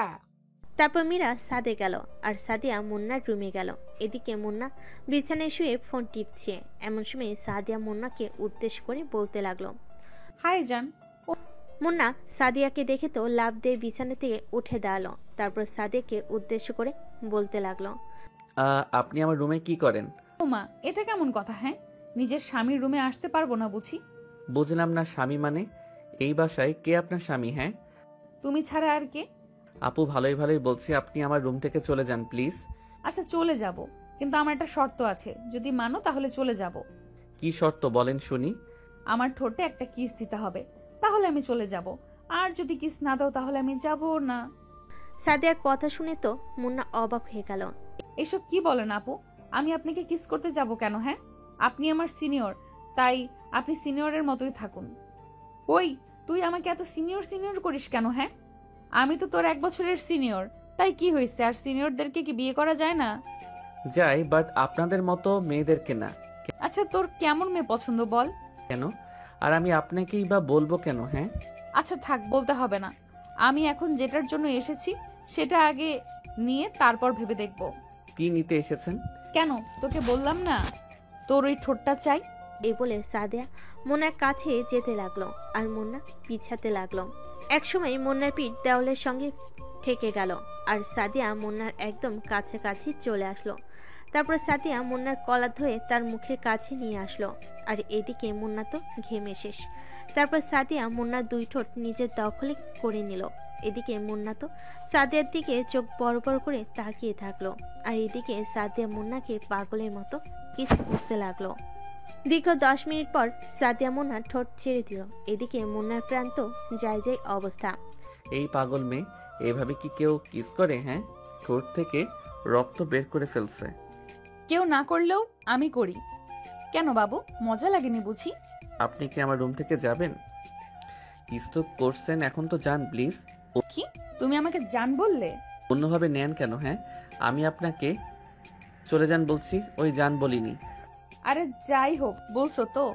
S3: তারপর মীরা ছাদে গেল আর সাদিয়া মুন্নার রুমে গেল। এদিকে মুন্না বিছানায় শুয়ে ফোন টিপছে। এমন সময় সাদিয়া মুন্নাকে উদ্দেশ্য করে বলতে লাগলো,
S1: হাই জান।
S3: মুন্না সাদিয়াকে দেখে তো লাফ দিয়ে বিছানা থেকে উঠে দাঁড়ালো। তারপর সাদিয়াকে উদ্দেশ্য করে বলতে লাগলো,
S2: আপনি আমার রুমে কি করেন?
S1: ওমা, এটা কেমন কথা? হ্যাঁ, নিজের স্বামীর রুমে আসতে পারবো না বুঝি?
S2: বুঝলাম না স্বামী মানে? এই বাসায় কে আপনার স্বামী? হ্যাঁ,
S1: তুমি ছাড়া আর কে?
S2: আপু ভালোই ভালোই বলছি, আপনি আমার রুম থেকে চলে যান প্লিজ।
S1: আচ্ছা চলে যাব, কিন্তু আমার একটা শর্ত আছে, যদি মানো তাহলে চলে যাব।
S2: কি শর্ত বলেন শুনি?
S1: আমার ঠোঁটে একটা কিস দিতে হবে, তাহলে আমি চলে যাব। আর যদি কিস না দাও তাহলে আমি যাব না।
S3: সাদিয়ার কথা শুনে তো মুন্না অবাক হয়ে গেল।
S1: এসব কি বলেন আপু? আমি আপনাকে কিস করতে যাব কেন? হ্যাঁ, আপনি আমার সিনিয়র, তাই আপনি সিনিয়রের মতোই থাকুন। ওই, তুই আমাকে এত সিনিয়র সিনিয়র করিস কেন? হ্যাঁ, আমি তো তোর 1 বছরের সিনিয়র, তাই কি হয়েছে? আর সিনিয়রদেরকে কি বিয়ে করা যায় না?
S2: যাই, বাট আপনাদের মতো মেয়েদেরকে না।
S1: আচ্ছা তোর কেমন মেয়ে পছন্দ বল?
S2: কেন? আর আমি আপনাকেই বা বলবো কেন? হ্যাঁ,
S1: আচ্ছা থাক, বলতে হবে না। আমি এখন যেটার জন্য এসেছি সেটা আগে নিয়ে তারপর ভেবে দেখব।
S2: কি নিতে এসেছেন?
S1: কেন, তোকে বললাম না তোর ওই ঠোঁটটা চাই?
S3: এই বলে সাদিয়া মুন্নার কাছে যেতে লাগলো আর মুন্না পিছাতে লাগলো। একসময় মুন্নার পিঠ দেওয়ালের সঙ্গে ঠেকে গেল আর সাদিয়া মুন্নার একদম কাছাকাছি চলে আসলো। তারপর সাদিয়া মুন্নার কলার ধরে তার মুখের কাছে নিয়ে আসলো। আর এদিকে মুন্না তো ঘেমে শেষ। তারপর সাদিয়া মুন্নার 2 ঠোঁট নিজের দখলে করে নিল। এদিকে মুন্না তো সাদিয়ার দিকে চোখ বড় বড় করে তাকিয়ে থাকলো। আর এদিকে সাদিয়া মুন্নাকে পাগলের মতো কিস করতে লাগলো। দীর্ঘ 10 মিনিট পর সাদিয়া মুন্নার ঠোঁট ছেড়ে দিল। এদিকে মুন্নার প্রান্ত যায় যায় অবস্থা।
S2: এই পাগল মেয়ে, এভাবে কি কেউ কিস করে? হ্যাঁ, ঠোঁট থেকে রক্ত বের করে ফেলছে।
S1: কেউ না করলেও আমি করি। কেন বাবু, মজা লাগেনি বুঝি?
S2: আপনি কি আমার রুম থেকে যাবেন? কিস তো করছেন, এখন তো যান প্লিজ।
S1: কি, তুমি আমাকে জান বললে?
S2: অন্যভাবে নেন কেন? হ্যাঁ, আমি আপনাকে চলে যান বলছি, ওই যান বলিনি।
S1: আরে যাই হোক, বলছো তো।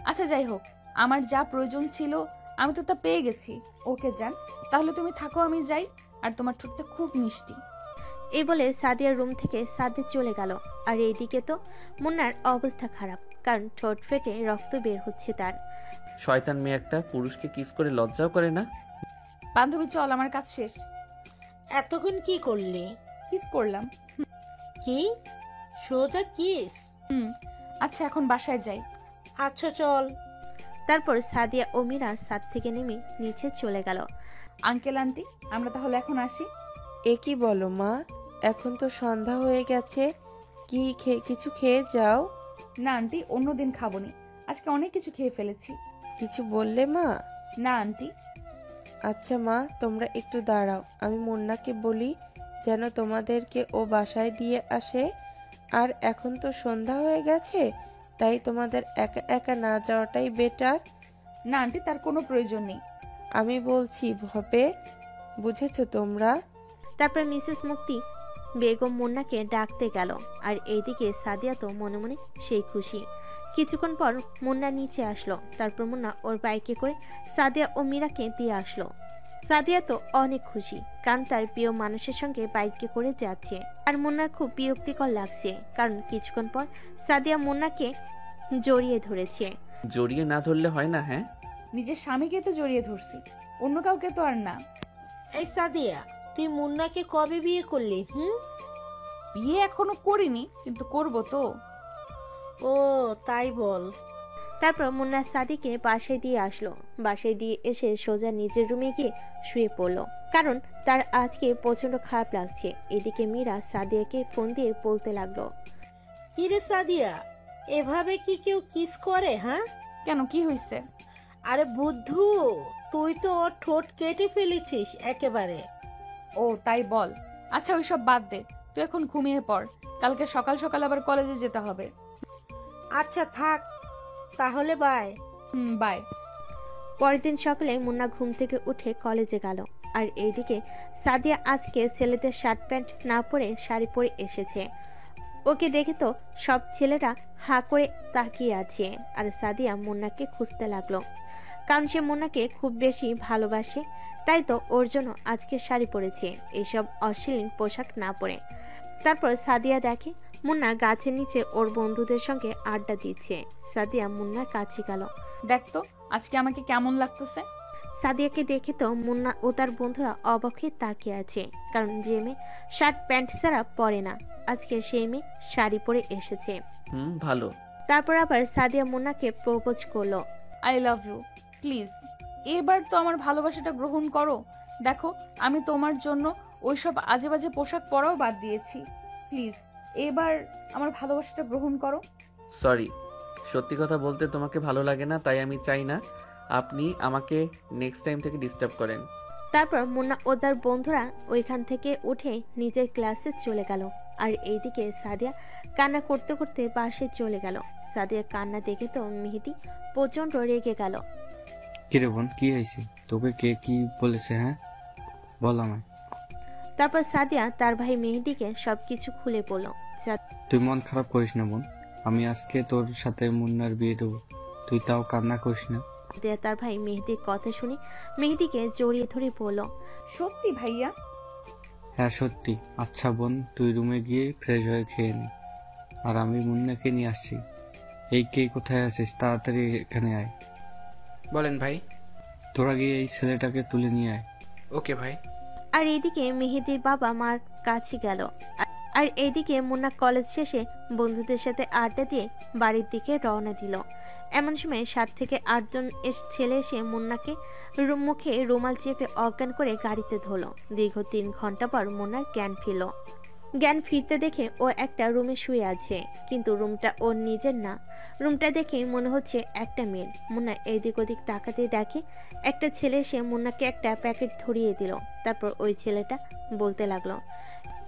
S1: আচ্ছা যাই হোক, আমার যা প্রয়োজন ছিল আমি তো তা পেয়ে গেছি। ওকে যান, তাহলে তুমি থাকো, আমি যাই। আর তোমার ঠোঁটটা খুব মিষ্টি।
S3: এই বলে সাদিয়ার রুম থেকে সাদে চলে গেল। আর এইদিকে তো মুন্নার অবস্থা খারাপ, কারণ ঠোঁট ফেটে রক্ত বের হচ্ছে তার।
S2: শয়তান মেয়ে একটা, পুরুষকে কিস করে লজ্জাও করে না।
S1: বান্ধবী চল, আমার কাজ শেষ।
S18: এতক্ষণ কি করলি?
S1: কিস করলাম।
S18: কি সোজা কিস?
S1: আচ্ছা এখন বাসায় যাই।
S18: আচ্ছা চল।
S3: তারপর সাদিয়া ও মীরা ছাদ থেকে নেমে নিচে চলে গেল।
S1: আঙ্কেল আন্টি, আমরা তাহলে এখন আসি।
S4: এ কি বলো মা, এখন তো সন্ধ্যা হয়ে গেছে, কিছু খেয়ে যাও।
S1: না আন্টি, অন্যদিন খাবনি, আজকে অনেক কিছু খেয়ে ফেলেছি।
S4: কিছু বললে মা?
S1: না আন্টি।
S4: আচ্ছা মা, তোমরা একটু দাঁড়াও, আমি মুন্নাকে বলি যেন তোমাদেরকে ও বাসায় দিয়ে আসে। আর এখন তো সন্ধ্যা হয়ে গেছে, তাই তোমাদের একা একা না যাওয়াটাই বেটার।
S1: না আন্টি, তার কোনো প্রয়োজন নেই।
S4: আমি বলছি ভবে, বুঝেছো তোমরা?
S3: তারপর মিসেস মুক্তি বেগম মুন্নাকে ডাকতে গেল। আর এইদিকে সাদিয়া তো মনে মনে সেই খুশি। কিছুক্ষণ পর মুন্না নিচে আসলো। তারপর মুন্না ওর বাইকে করে সাদিয়া ও মীরাকে দিয়ে আসলো। সাদিয়া তো অনেক খুশি, কারণ তার প্রিয় মানুষের সঙ্গে বাইকে করে যাচ্ছে। আর মুন্নার খুব বিরক্তিকর লাগছে, কারণ কিছুক্ষণ পর সাদিয়া মুন্নাকে জড়িয়ে ধরেছে।
S2: জড়িয়ে না ধরলে হয় না? হ্যাঁ,
S1: নিজের স্বামীকে তো জড়িয়ে ধরছি, অন্য কাউকে তো আর না।
S18: এই সাদিয়া, তুই মুন্নাকে কবে বিয়ে করলি?
S1: বিয়ে এখনো করিনি, কিন্তু করব তো।
S18: ও তাই বল।
S3: তারপর মুন্না সাদিকে বাসায় দিয়ে আসলো। বাসায় দিয়ে এসে সোজা নিজের রুমে গিয়ে শুয়ে পড়লো, কারণ তার আজকে প্রচন্ড খারাপ লাগছে। এদিকে মীরা সাদিয়াকে ফোন দিয়ে বলতে লাগলো,
S18: কি রে সাদিয়া, এভাবে কি কেউ কিস করে? হ্যাঁ,
S1: কেন, কি হয়েছে?
S18: আরে বুদ্ধু, তুই তো ওর ঠোঁট কেটে ফেলেছিস একেবারে।
S1: ও তাই বল। আচ্ছা ওইসব বাদ দে, তুই এখন ঘুমিয়ে পড়, কালকে সকাল সকাল আবার কলেজে যেতে হবে।
S18: আচ্ছা থাক তাহলে, বাই।
S1: বাই।
S3: পরের দিন সকালে মুন্না ঘুম থেকে উঠে কলেজে গেল। আর এইদিকে সাদিয়া আজকে ছেলেদের শার্ট প্যান্ট না পরে শাড়ি পরে এসেছে। ওকে দেখে তো সব ছেলেরা হাঁ করে তাকিয়ে আছে। আর সাদিয়া মুন্নাকে খুঁজতে লাগলো, কারণ সে মুন্নাকে খুব বেশি ভালোবাসে। তাই তো ওর জন্য আজকে শাড়ি পরেছে, এইসব অশ্লীল পোশাক না পরে। তারপর সাদিয়া দেখে মুন্না গাছের নিচে ওর বন্ধুদের সঙ্গে আড্ডা দিচ্ছে। সাদিয়া মুন্নার কাছে গেল।
S1: দেখ তো আজকে আমাকে কেমন লাগতেছে।
S3: সাদিয়াকে দেখে তো মুন্না ও তার বন্ধুরা অবাক হয়ে তাকিয়ে আছে, কারণ যে মেয়ে শার্ট প্যান্ট ছাড়া পরে না, আজকে সেই মেয়ে শাড়ি পরে এসেছে।
S2: ভালো।
S3: তারপর আবার সাদিয়া মুন্নাকে প্রপোজ করলো।
S1: আই লাভ ইউ, প্লিজ এবার তো আমার ভালোবাসাটা গ্রহণ করো। দেখো আমি তোমার জন্য ওইসব আজে বাজে পোশাক পরাও বাদ দিয়েছি, প্লিজ এবার আমার ভালোবাসাটা গ্রহণ করো।
S2: সরি, সত্যি কথা বলতে তোমাকে ভালো লাগে না, তাই আমি চাই না আপনি আমাকে নেক্সট টাইম থেকে ডিস্টার্ব করেন।
S3: তারপর মুন্না ও তার বন্ধুরা ওইখান থেকে উঠে নিজের ক্লাসে চলে গেল। আর এইদিকে সাদিয়া কান্না করতে করতে বাসে চলে গেল। সাদিয়া কান্না দেখে তো মেহেদি প্রচন্ড রেগে গেল।
S13: কিরে বোন, কি হয়েছে? তোকে কে কি বলেছে? হ্যাঁ বল আমায়।
S3: তারপর সাদিয়া তার ভাই মেহেদিকে সবকিছু খুলে বলল।
S13: তুই মন খারাপ করিস না বোন, আমি আজকে তোর সাথে মুন্নার বিয়ে দেবো, তুই তাও কান্না করিস না।
S3: সাদিয়া তার ভাই মেহেদির কথা শুনে মেহেদিকে জড়িয়ে ধরে বলল,
S1: সত্যি ভাইয়া?
S13: হ্যাঁ সত্যি। আচ্ছা বোন, তুই রুমে গিয়ে ফ্রেশ হয়ে খেয়ে নি, আর আমি মুন্নাকে নিয়ে আসছি। এই কে কোথায় আছিস? তাড়াতাড়ি এখানে আয়।
S14: বলেন ভাই।
S13: তোরা গিয়ে এই ছেলেটাকে তুলে নিয়ে আয়।
S14: ওকে ভাই।
S3: আর এইদিকে মেহেদির বাবা মার কাছে গেল। আর এইদিকে মুন্না কলেজ শেষে বন্ধুদের সাথে আড্ডা দিয়ে বাড়ির দিকে রওনা দিল। এমন সময় 7 থেকে 8 জন ছেলে এসে মুন্নাকে মুখে রুমাল চেপে অজ্ঞান করে গাড়িতে ধরলো। দীর্ঘ 3 ঘন্টা পর মুন্নার জ্ঞান ফিরল। জ্ঞান ফিরতে দেখে ও একটা রুমে শুয়ে আছে, কিন্তু রুমটা ওর নিজের না। রুমটা দেখে মনে হচ্ছে একটা মেয়ের। মুন্না এদিক ওদিক তাকাতে দেখে একটা ছেলে এসে মুন্নাকে একটা প্যাকেট ধরিয়ে দিল। তারপর ওই ছেলেটা বলতে লাগলো,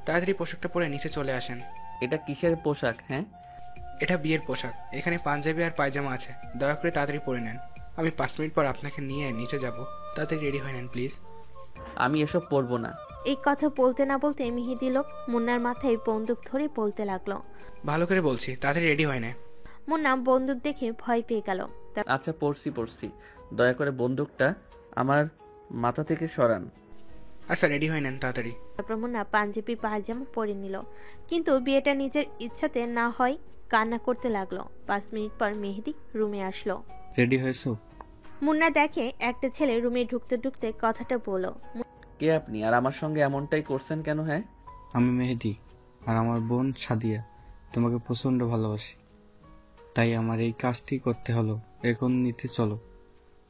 S14: তাড়াতাড়ি পোশাকটা পরে নিচে চলে আসেন।
S2: এটা কিসের পোশাক? হ্যাঁ
S14: এটা বিয়ের পোশাক, এখানে পাঞ্জাবি আর পায়জামা আছে, দয়া করে তাড়াতাড়ি পরে নেন। আমি 5 মিনিট পর আপনাকে নিয়ে নিচে যাব, তাড়াতাড়ি রেডি হয়ে নেন প্লিজ।
S2: আমি এসব পরবো না।
S3: এই কথা বলতে না বলতে মেহেদি লোক মুন্নার মাথায় বন্দুক ধরে বলতে লাগলো,
S14: ভালো করে বলছি, তাড়াতাড়ি রেডি হয় না।
S3: মুন্না বন্দুক দেখে ভয় পেয়ে গেল।
S2: আচ্ছা পড়ছি, দয়া করে বন্দুকটা আমার মাথা থেকে সরান।
S14: আচ্ছা রেডি হয়ে নেন তাড়াতাড়ি।
S3: তারপর মুন্না পাঞ্জাবি পায়জামা পরে নিল, কিন্তু বিয়েটা নিজের ইচ্ছাতে না হয় কান্না করতে লাগলো। 5 মিনিট পর মেহেদি রুমে আসলো।
S13: রেডি হয়েছো?
S3: মুন্না দেখে একটা ছেলে রুমে ঢুকতে ঢুকতে কথাটা বলল,
S2: কে আপনি, আর আমার সঙ্গে এমনটাই করছেন কেন? হ্যাঁ
S13: আমি মেহেদি, আর আমার বোন সাদিয়া তোমাকে প্রচন্ড ভালোবাসি, তাই আমার এই কাজটি করতে হলো। এখন নিতে চলো,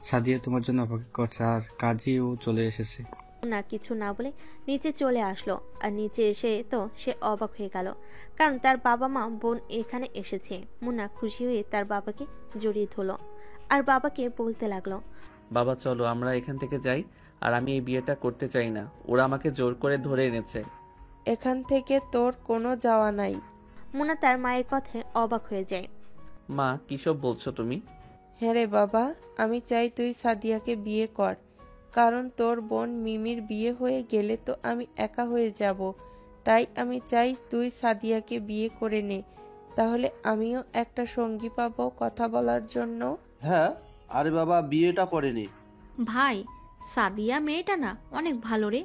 S13: সাদিয়া তোমার জন্য অপেক্ষা করছে, আর কাজীও চলে এসেছে।
S3: মুন্না কিছু না বলে নিচে চলে আসলো। আর নিচে এসে তো সে অবাক হয়ে গেল, কারণ তার বাবা মা বোন এখানে এসেছে। মুন্না খুশি হয়ে তার বাবাকে জড়িয়ে ধরলো আর বাবাকে বলতে লাগলো,
S2: বাবা চলো আমরা এখান থেকে যাই, আর আমি এই বিয়েটা করতে চাই না, ওরা আমাকে জোর করে ধরে এনেছে।
S4: এখান থেকে তোর কোনো যাওয়া নাই।
S3: মুন্না তার মায়ের কথায় অবাক হয়ে যায়।
S2: মা কিসব বলছো তুমি?
S4: হ্যাঁ রে বাবা, আমি চাই তুই সাদিয়াকে বিয়ে কর, কারণ তোর বোন মিমির বিয়ে হয়ে গেলে তো আমি একা হয়ে যাব। তাই আমি চাই তুই সাদিয়াকে বিয়ে করে নে, তাহলে আমিও একটা সঙ্গী পাবো কথা বলার জন্য।
S15: হ্যাঁ, আরে বাবা বিয়েটা করে নে।
S11: ভাই, সাদিয়া মেয়েটা না অনেক ভালো রে,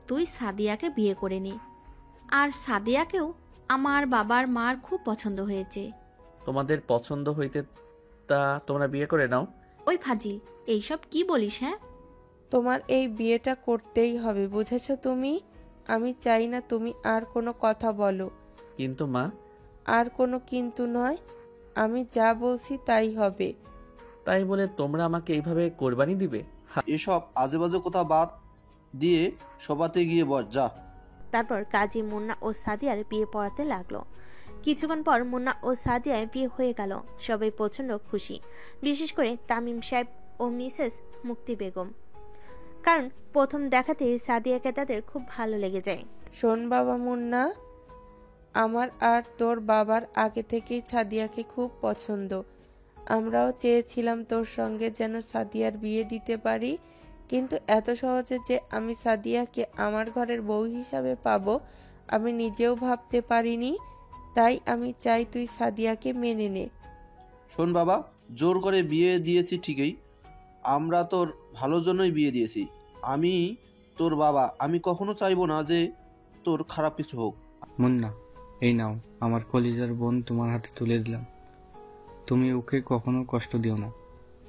S11: তুই সাদিয়াকে বিয়ে করে নি। আর সাদিয়াকেও আমার বাবার মার খুব পছন্দ হয়েছে।
S2: তোমাদের পছন্দ হইতে তা তোমরা বিয়ে করে নাও।
S11: ওই ফাজিল, এইসব কি বলিস? হ্যাঁ,
S4: তোমার এই বিয়েটা করতেই হবে, বুঝেছো তুমি? আমি চাই না তুমি আর কোনো কথা বলো।
S2: কিন্তু মা।
S4: আর কোনো কিন্তু নয়, আমি যা বলছি তাই হবে।
S2: তাই বলে তোমরা আমাকে এইভাবে কোরবানি দিবে?
S15: এসব আজে বাজে কথা বাদ দিয়ে সবাতে গিয়ে বস যা।
S3: তারপর কাজী মুন্না ও সাদিয়ার বিয়ে পড়াতে লাগলো। কিছুক্ষণ পর মুন্না ও সাদিয়ার বিয়ে হয়ে গেল। সবাই প্রচণ্ড খুশি, বিশেষ করে তামিম সাহেব ও মিসেস মুক্তি বেগম, কারণ প্রথম দেখাতেই সাদিয়াকে তাদের খুব ভালো লেগে যায়।
S4: শোন বাবা মুন্না, আমার আর তোর বাবার আগে থেকেই সাদিয়াকে খুব পছন্দ। আমরাও চেয়েছিলাম তোর সঙ্গে যেন সাদিয়ার বিয়ে দিতে পারি, কিন্তু এত সহজে যে আমি সাদিয়াকে আমার ঘরের বউ হিসাবে পাবো আমি নিজেও ভাবতে পারিনি। তাই আমি চাই তুই সাদিয়াকে মেনে নে।
S15: শোন বাবা, জোর করে বিয়ে দিয়েছি ঠিকই, আমরা তোর ভালোর জন্যই বিয়ে দিয়েছি। আমি তোর বাবা, আমি কখনো চাইবো না যে তোর খারাপ কিছু হোক।
S13: মুন্না, এই নাও আমার কলিজার বোন তোমার হাতে তুলে দিলাম। তুমি ওকে কখনো কষ্ট দিও না।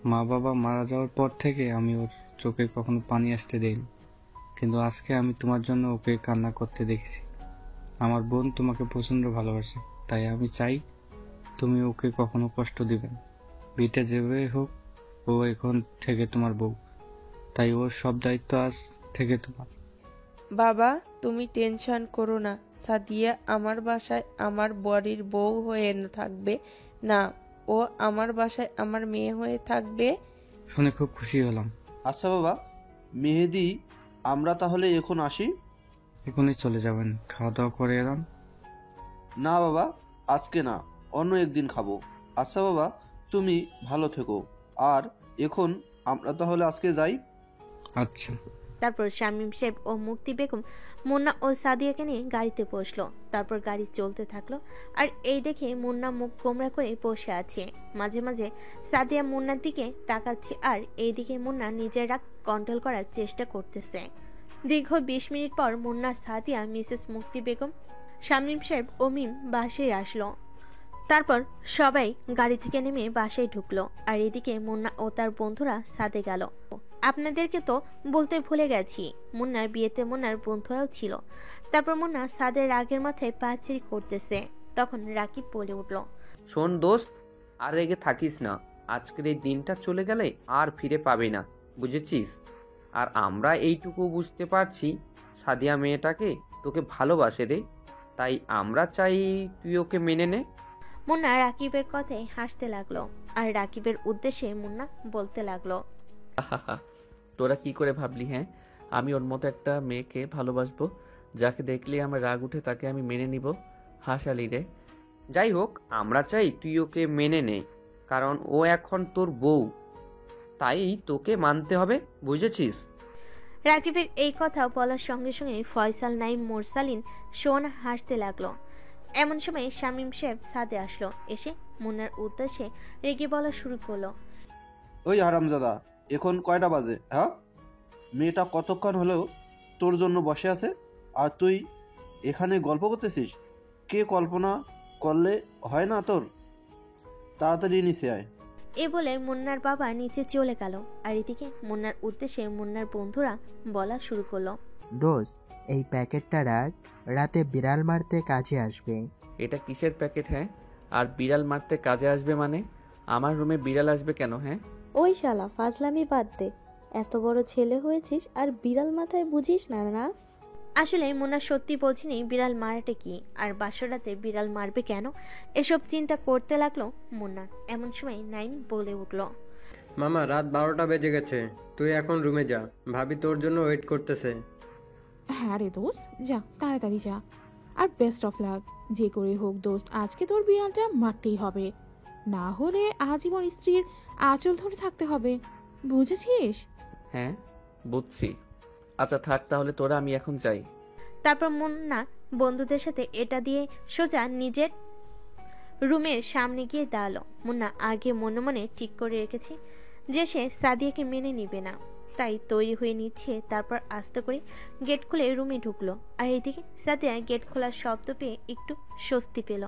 S13: মা বাবা মারা যাওয়ার পর থেকে আমি ওর চোখে কখনো পানি আসতে দেইনি, কিন্তু আজকে আমি তোমার জন্য ওকে কান্না করতে দেখেছি। আমার বোন তোমাকে প্রচণ্ড ভালোবাসে, তাই আমি চাই তুমি ওকে কখনো কষ্ট দিবে না। বিটা যেভাবে হোক ও এখন থেকে তোমার বউ, তাই ওর সব দায়িত্ব আজ থেকে তোমার।
S4: বাবা তুমি টেনশন করো না, সাদিয়া আমার বাসায় আমার বাড়ির বউ হয়ে থাকবে না, ও আমার বাসায় আমার মেয়ে হয়ে থাকবে।
S13: শুনে খুব খুশি হলাম।
S15: আচ্ছা বাবা মেহেদি, আমরা তাহলে এখন আসি?
S13: এখনই চলে যাবেন? খাওয়া দাওয়া করে এলাম।
S15: না বাবা, আজকে না, অন্য একদিন খাবো। আচ্ছা বাবা, তুমি ভালো থেকো। আর এখন আমরা তাহলে আজকে যাই।
S13: আচ্ছা।
S3: তারপর শামীম সাহেব ও মুক্তি বেগম মুন্না ও সাদিয়াকে নিয়ে গাড়িতে বসলো। তারপর গাড়ি চলতে থাকলো, আর এই দেখে মুন্না মুখ গোমরা করে বসে আছে। মাঝে মাঝে সাদিয়া মুন্নার দিকে তাকাচ্ছে, আর এইদিকে মুন্না নিজের রাগ কন্ট্রোল করার চেষ্টা করতেছে। দীর্ঘ 20 মিনিট পর মুন্না, সাদিয়া, মিসেস মুক্তি বেগম, শামীম সাহেব ও মিম বাসায় আসলো। তারপর সবাই গাড়ি থেকে নেমে বাসায় ঢুকলো, আর এদিকে মুন্না ও তার বন্ধুরা সাথে গেল। আপনাদেরকে তো বলতে ভুলে গেছি, মুন্নার বিয়েতে মুন্নার বন্ধুরাও ছিল। তারপর মুন্না সাদের রাগের মাথায় পাঁচেরি করতেছে, তখন রাকিব বলে উঠল,
S6: শোন দোস্ত, আর রেগে থাকিস না। আজকের এই দিনটা চলে গেলে আর ফিরে পাবি না, বুঝেছিস? আর আমরা এইটুকু বুঝতে পারছি সাদিয়া মেয়েটাকে তোকে ভালোবাসে রে, তাই আমরা চাই তুই ওকে মেনে নে।
S3: মুন্না রাকিবের কথায় হাসতে লাগলো, আর রাকিবের উদ্দেশ্যে মুন্না বলতে লাগলো,
S2: তোরা কি করে ভাবলি হ্যাঁ আমি ওর মতো একটা মেয়েকে ভালোবাসবো, যাকে দেখলেই আমার রাগ উঠে তাকে আমি মেনে নিব? হাসালি রে।
S6: যাই হোক, আমরা চাই তুই ওকে মেনে নে, কারণ ও এখন তোর বউ, তাই তোকে মানতে হবে, বুঝেছিস?
S3: রাকিবের এই কথা বলার সঙ্গে সঙ্গে ফয়সাল, নাইম, মোরসালিন, সোনা হাসতে লাগলো। এমন সময় শামীম সাহেব সাদে আসলো। এসে মুন্নার উদ্দেশ্যে রেগে বলা শুরু করলো,
S15: ওই হারামজাদা, এখন কয়টা বাজে? হ্যাঁ, মেয়েটা কতক্ষণ হলেও তোর জন্য বসে আছে, আর তুই এখানে গল্প করতেছিস? কে কল্পনা করলে হয় না তোর? তাড়াতাড়ি নিচে আয়।
S3: এ বলে মুন্নার বাবা নিচে চলে গেল, আর এদিকে মুন্নার উদ্দেশ্যে মুন্নার বন্ধুরা বলা শুরু করলো,
S7: দোস্ত এই প্যাকেটটা রাখ, রাতে বিড়াল মারতে কাজে আসবে।
S2: এটা কিসের প্যাকেট হ্যাঁ? আর বিড়াল মারতে কাজে আসবে মানে? আমার রুমে বিড়াল আসবে কেন হ্যাঁ?
S8: ওই শালা ফাজলামি বাদ দে, এত বড় ছেলে হয়েছিস আর বিড়াল মাথায় বুঝিস না? না
S3: আসলে মুন্না সত্যি বোঝেনি বিড়াল মারাটা কি, আর বাসরাতে বিড়াল মারবে কেন, এসব চিন্তা করতে লাগলো মুন্না। এমন সময় নাইম বলে উঠল,
S10: মামা রাত 12টা বেজে গেছে, তুই এখন রুমে যা, ভাবি তোর জন্য ওয়েট করতেছে।
S9: হ্যাঁ রে দোস্ত, যা তাড়াতাড়ি যা। আর বেস্ট অফ লাক, যে করে হোক দোস্ত আজকে তোর বিড়ালটা মারতেই হবে, না হলে আজীবন স্ত্রীর আঁচল ধরে থাকতে হবে, বুঝেছিস?
S2: হ্যাঁ বুঝছি। আচ্ছা থাক তাহলে তোরা, আমি এখন যাই।
S3: তারপর মুন্না বন্ধুদের সাথে এটা দিয়ে সোজা নিজের রুমের সামনে গিয়ে দাঁড়ালো। মুন্না আগে মনে মনে ঠিক করে রেখেছে যে সে সাদিয়াকে মেনে নিবে না, তাই তৈরি হয়ে নিচ্ছে। তারপর আস্তে করে গেট খুলে রুমে ঢুকলো, আর এদিকে সাদিয়া গেট খোলার শব্দ পেয়ে একটু স্বস্তি পেল,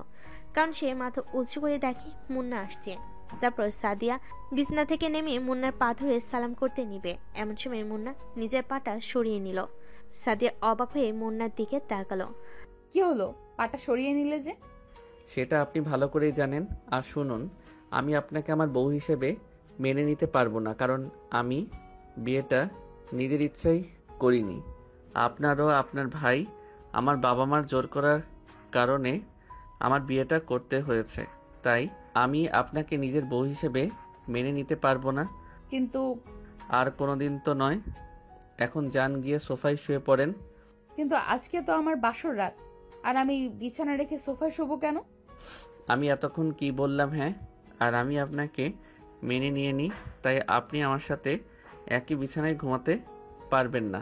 S3: কারণ সে মাথা উঁচু করে দেখে মুন্না আসছে। তারপর সাদিয়া বিছনা থেকে নেমে মুন্নার পা ধরে সালাম করতে নিবে, এমন সময় মুন্না নিজের পাটা সরিয়ে নিল। সাদিয়া অবাক হয়ে মুন্নার দিকে তাকালো।
S1: কি হলো, পাটা সরিয়ে নিলে যে?
S2: সেটা আপনি ভালো করেই জানেন। আর শুনুন, আমি আপনাকে আমার বউ হিসেবে মেনে নিতে পারবো না, কারণ আমি বিয়েটা নিজের ইচ্ছাই করিনি। আপনারও আপনার ভাই আমার বাবা মার জোর করার কারণে আমার বিয়েটা করতে হয়েছে, তাই আমি আপনাকে নিজের বউ হিসেবে মেনে নিতে পারবো না।
S1: কিন্তু
S2: আর কোনোদিন তো নয়। এখন যান, গিয়ে সোফায় শুয়ে পড়েন।
S1: কিন্তু আজকে তো আমার বাসর রাত, আর আমি বিছানা রেখে সোফায় শোবো কেন?
S2: আমি এতক্ষণ কি বললাম? হ্যাঁ, আর আমি আপনাকে মেনে নিয়ে নিই, তাই আপনি আমার সাথে একই বিছানায় ঘুমাতে পারবেন না।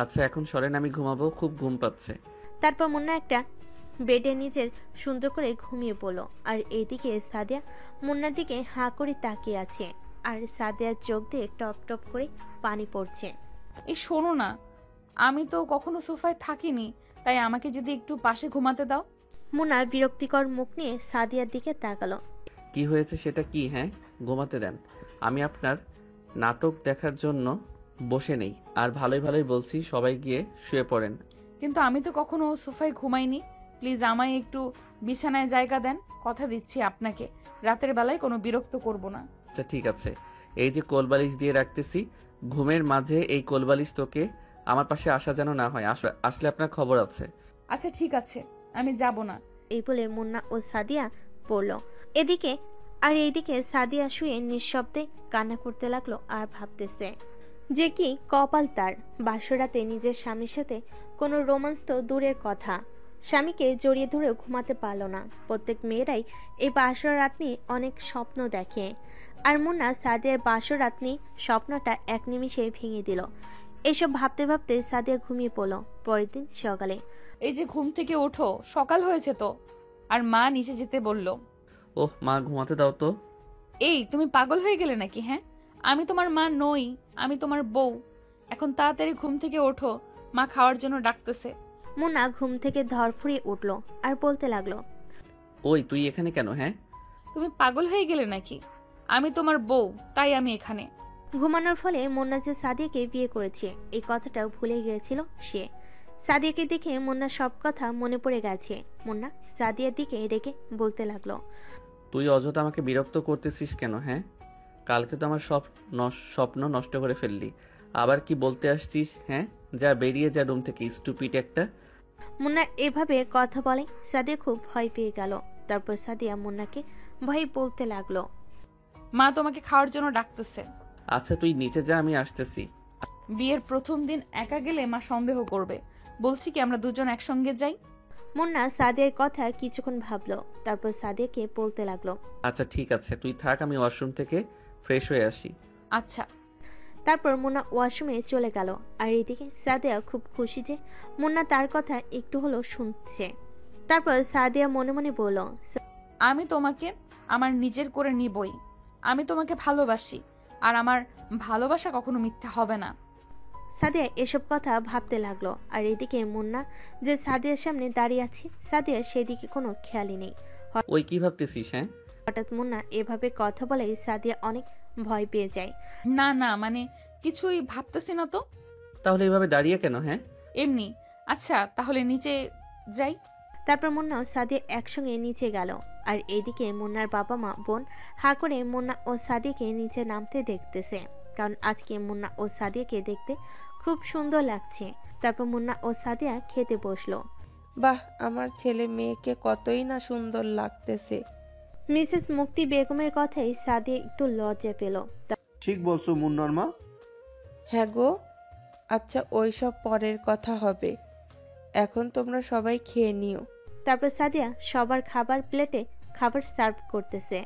S2: আচ্ছা এখন সরেন, আমি ঘুমাবো, খুব ঘুম পাচ্ছে।
S3: তারপর মুন্না একটা বেডে নিজের সুন্দর করে ঘুমিয়ে পড়লো। আর এইদিকে সাদিয়া মুন্নার দিকে হাঁ করে তাকিয়ে আছে, আর সাদিয়ার চোখ দিয়ে টপ টপ করে পানি পড়ছে।
S1: এই শোনো না, আমি তো কখনো সোফায় থাকিনি, তাই আমাকে যদি একটু পাশে ঘুমাতে দাও।
S3: মুন্না বিরক্তিকর মুখ নিয়ে সাদিয়ার দিকে তাকালো।
S2: কি হয়েছে সেটা কি? হ্যাঁ, ঘুমাতে দেন। আমি আপনার নাটক দেখার জন্য বসে নেই। আর ভালোই ভালোই বলছি, সবাই গিয়ে শুয়ে পড়েন।
S1: কিন্তু আমি তো কখনো সোফায় ঘুমাইনি, প্লিজ আমায় একটু বিছানায় জায়গা দেন। কথা দিচ্ছি আপনাকে, রাতের বেলায় কোনো বিরক্ত করব না।
S2: আচ্ছা ঠিক আছে, এই যে কোলবালিশ দিয়ে রাখতেছি, ঘুমের মাঝে এই কোলবালিশ তোকে আমার পাশে আসা যেন না হয়। আসলে আপনার খবর আছে।
S1: আচ্ছা ঠিক আছে, আমি যাব না।
S3: এই বলে মুন্না ও সাদিয়া পড়ল। এইদিকে সাদিয়া শুয়ে নিঃশব্দে কান্না করতে লাগলো আর ভাবতেছে যে কি কপাল তার, বাসরাতে নিজের স্বামীর সাথে কোনো রোমান্স তো দূরের কথা, স্বামীকে জড়িয়ে ধরেও ঘুমাতে পারল না। প্রত্যেক মেয়েরাই এই বাসর রাত নিয়ে অনেক স্বপ্ন দেখে, আর মুন্না সাদিয়ার বাসর রাত নিয়ে স্বপ্নটা এক নিমিষে ভেঙে দিল। এসব ভাবতে ভাবতে সাদিয়া ঘুমিয়ে পড়ল। পরের দিন সকালে,
S1: এই যে ঘুম থেকে ওঠো, সকাল হয়েছে তো। আর মা নিচে যেতে বলল।
S2: ওহ মা, ঘুমাতে দাও তো।
S1: এই তুমি পাগল হয়ে গেলে নাকি? হ্যাঁ, আমি তোমার মা নই, আমি তোমার বউ। এখন তাড়াতাড়ি ঘুম থেকে ওঠো, মা খাওয়ার জন্য ডাকতেছে।
S3: মুন্না ঘুম থেকে ধরফড়িয়ে উঠল আর বলতে লাগলো,
S2: ওই তুই এখানে কেন? হ্যাঁ,
S1: তুমি পাগল হয়ে গেলে নাকি? আমি তোমার বউ, তাই আমি এখানে।
S3: ঘুমানোর ফলে মুন্না যে সাদিয়াকে বিয়ে করেছে এই কথাটাও ভুলে গিয়েছিল সে। সাদিয়াকে দেখে মুন্নার সব কথা মনে পড়ে গেছে। মুন্না সাদিয়ার দিকে রেখে বলতে লাগলো,
S2: তুই অযথা আমাকে বিরক্ত করতেছিস কেন? হ্যাঁ, কালকে তো আমার সব স্বপ্ন নষ্ট করে ফেললি, আবার কি বলতে আসছিস? হ্যাঁ, যা বেরিয়ে যা রুম থেকে, স্টুপিড একটা।
S3: মুন্না এভাবে কথা বলে সাদিয়া খুব ভয় পেয়ে গেল। তারপর সাদিয়া মুন্নাকে ভয় বলতে লাগলো,
S1: মা তোমাকে খাওয়ার জন্য ডাকতেছে।
S2: আচ্ছা তুই নিচে যা, আমি আসতেছি।
S1: বিয়ের প্রথম দিন একা গেলে মা সন্দেহ করবে, বলছি কি আমরা দুজন একসঙ্গে যাই।
S3: মুন্না সাদিয়ার কথা কিছুক্ষণ ভাবলো, তারপর সাদিয়াকে বলতে লাগলো,
S2: আচ্ছা ঠিক আছে, তুই থাক, আমি ওয়াশরুম থেকে ফ্রেশ হয়ে আসি।
S1: আচ্ছা।
S3: তারপর মুন্না ওয়াশরুমে চলে গেল। আর এইদিকে সাদিয়া খুব খুশি যে মুন্না তার কথা একটু হলেও শুনছে। তারপর সাদিয়া মনে মনে বলল,
S1: আমি তোমাকে আমার নিজের করে নিবই। আমি তোমাকে ভালোবাসি, আর আমার ভালোবাসা কখনো মিথ্যা হবে না।
S3: সাদিয়া এসব কথা ভাবতে লাগলো। আর এদিকে মুন্না যে সাদিয়ার সামনে দাঁড়িয়ে আছে, সাদিয়া সেদিকে কোনো খেয়ালই নেই।
S2: ওই কি ভাবতেছিস? হ্যাঁ,
S3: হঠাৎ মুন্না এভাবে কথা বলে সাদিয়া অনেক ভয় পেয়ে যায়।
S1: না না, মানে কিছুই ভাবতেছি না তো।
S2: তাহলে এভাবে দাঁড়িয়ে কেন? হ্যাঁ,
S1: এমনি। আচ্ছা তাহলে নিচে যাই।
S3: তারপর মুন্না ও সাদিয়া একসঙ্গে নিচে গেল। আর এইদিকে মুন্নার বাবা মা বোন হা করে মুন্না ও সাদিয়াকে নিচে নামতে দেখতেছে, কারণ আজকে মুন্না ও সাদিয়াকে দেখতে খুব সুন্দর লাগছে। তারপর মুন্না ও সাদিয়া খেতে বসলো।
S4: বাহ, আমার ছেলে মেয়েকে কতই না সুন্দর লাগতেছে।
S3: মিসেস মুক্তি বেগমের কথাই সাদিয়া একটু লজ্জা পেল।
S15: ঠিক বলছো মুন্নার মা।
S4: হ্যাঁ গো, আচ্ছা ওইসব পরের কথা হবে, এখন তোমরা সবাই খেয়ে নিও।
S3: তারপর সাদিয়া সবার খাবার প্লেটে খাবার সার্ভ করতেছে।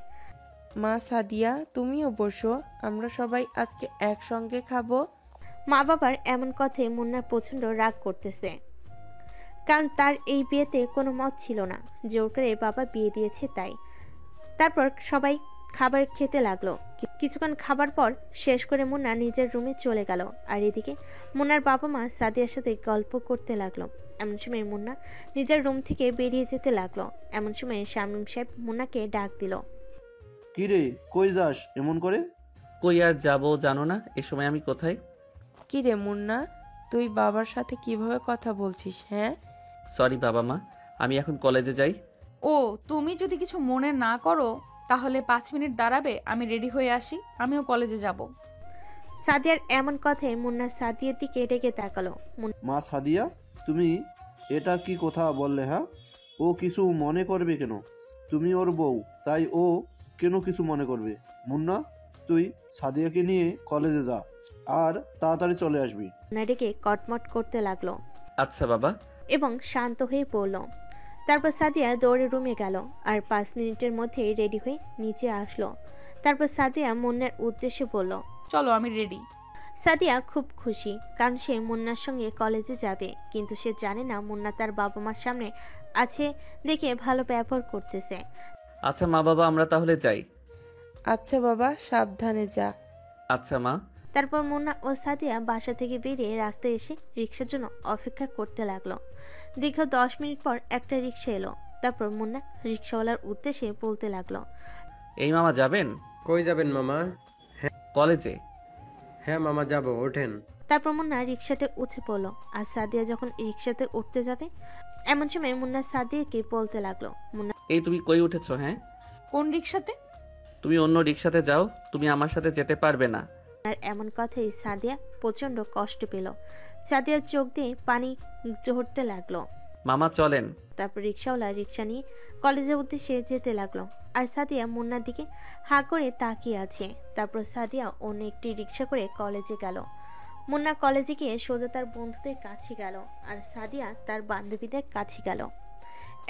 S4: মা সাদিয়া, তুমিও বসো, আমরা সবাই আজকে একসঙ্গে খাবো।
S3: মা বাবার এমন কথায় মুন্নার প্রচন্ড রাগ করতেছে, কারণ তার এই বিয়েতে কোনো মত ছিল না, জোর করে বাবা বিয়ে দিয়েছে তাই। তারপর সবাই খাবার খেতে লাগলো। কিছুক্ষণ খাবার পর শেষ করে মুন্না নিজের রুমে চলে গেল। আর এদিকে মুন্নার বাবা মা সাদিয়ার সাথে গল্প করতে লাগলো। এমন সময় মুন্না নিজের রুম থেকে বেরিয়ে যেতে লাগলো। এমন সময় শামীম সাহেব মুন্নাকে ডাক দিল।
S15: কি রে, কই যাস এমন করে?
S2: কই আর যাবো জানো না, এ সময় আমি কোথায়?
S4: কি রে মুন্না, তুই বাবার সাথে কিভাবে কথা বলছিস? হ্যাঁ,
S2: সরি বাবা মা, আমি এখন কলেজে যাই।
S1: ও, তুমি যদি কিছু মনে না করো তাহলে 5 মিনিট দাঁড়াবে, আমি রেডি হয়ে আসি, আমিও কলেজে যাব।
S3: সাদিয়ার এমন কথায় মুন্না সাদিয়ার দিকে রেগে তাকালো।
S15: মা সাদিয়া, তুমি এটা কি কথা বললে? হ্যাঁ, ও কিছু মনে করবে কেন? তুমি ওর বউ, তাই ও কেন কিছু মনে করবে? মুন্না, তুই সাদিয়াকে নিয়ে কলেজে যা আর তাড়াতাড়ি চলে আসবি।
S3: মুন্না ডেকে কটমট করতে লাগলো
S2: আচ্ছা বাবা।
S3: এবং শান্ত হয়ে পড়ল। তারপর সাদিয়া দৌড়ে রুমে গেল আর 5 মিনিটের মধ্যেই রেডি হয়ে নিচে আসলো। তারপর সাদিয়া মুন্নার উদ্দেশ্যে বলল,
S1: চলো আমি রেডি।
S3: সাদিয়া খুব খুশি, কারণ সে মুন্নার সঙ্গে কলেজে যাবে, কিন্তু সে জানে না মুন্না তার বাবা মার সামনে আছে দেখে ভালো ব্যবহার করতেছে।
S2: আচ্ছা মা বাবা, আমরা তাহলে যাই।
S4: আচ্ছা বাবা, সাবধানে যা।
S2: আচ্ছা মা।
S3: তারপর মুন্না ও সাদিয়া বাসা থেকে বেরিয়ে রাস্তায় এসে রিক্সার জন্য অপেক্ষা করতে লাগলো। দীর্ঘ 10 মিনিট পর একটা রিক্সা এলো। তারপর মুন্না রিক্সাওয়ালার উদ্দেশ্যে বলতে লাগলো,
S2: এই মামা যাবেন?
S10: কই যাবেন মামা?
S2: কলেজে।
S10: হ্যাঁ মামা, যাব, ওঠেন।
S3: তারপর মুন্না রিক্সাতে উঠে পড়লো। আর সাদিয়া যখন রিক্সাতে উঠতে যাবে, এমন সময় মুন্না সাদিয়াকে বলতে লাগলো, মুন্না
S2: এই তুমি কই উঠেছো? হ্যাঁ,
S1: কোন রিক্সাতে?
S2: তুমি অন্য রিক্সাতে যাও, তুমি আমার সাথে যেতে পারবে না।
S3: আর এমন কথাই সাদিয়া প্রচন্ড কষ্ট পেল। সাদিয়ার চোখ দিয়ে পানি ঝরতে লাগলো।
S2: মামা চলেন।
S3: তারপর রিক্সাওয়ালা রিক্সা নিয়ে কলেজের উদ্দেশ্যে যেতে লাগলো। আর সাদিয়া মুন্নার দিকে হা করে তাকিয়ে আছে। তারপর সাদিয়া অন্য একটি রিক্সা করে কলেজে গেল। মুন্না কলেজে গিয়ে সোজা তার বন্ধুদের কাছে গেল, আর সাদিয়া তার বান্ধবীদের কাছে গেল।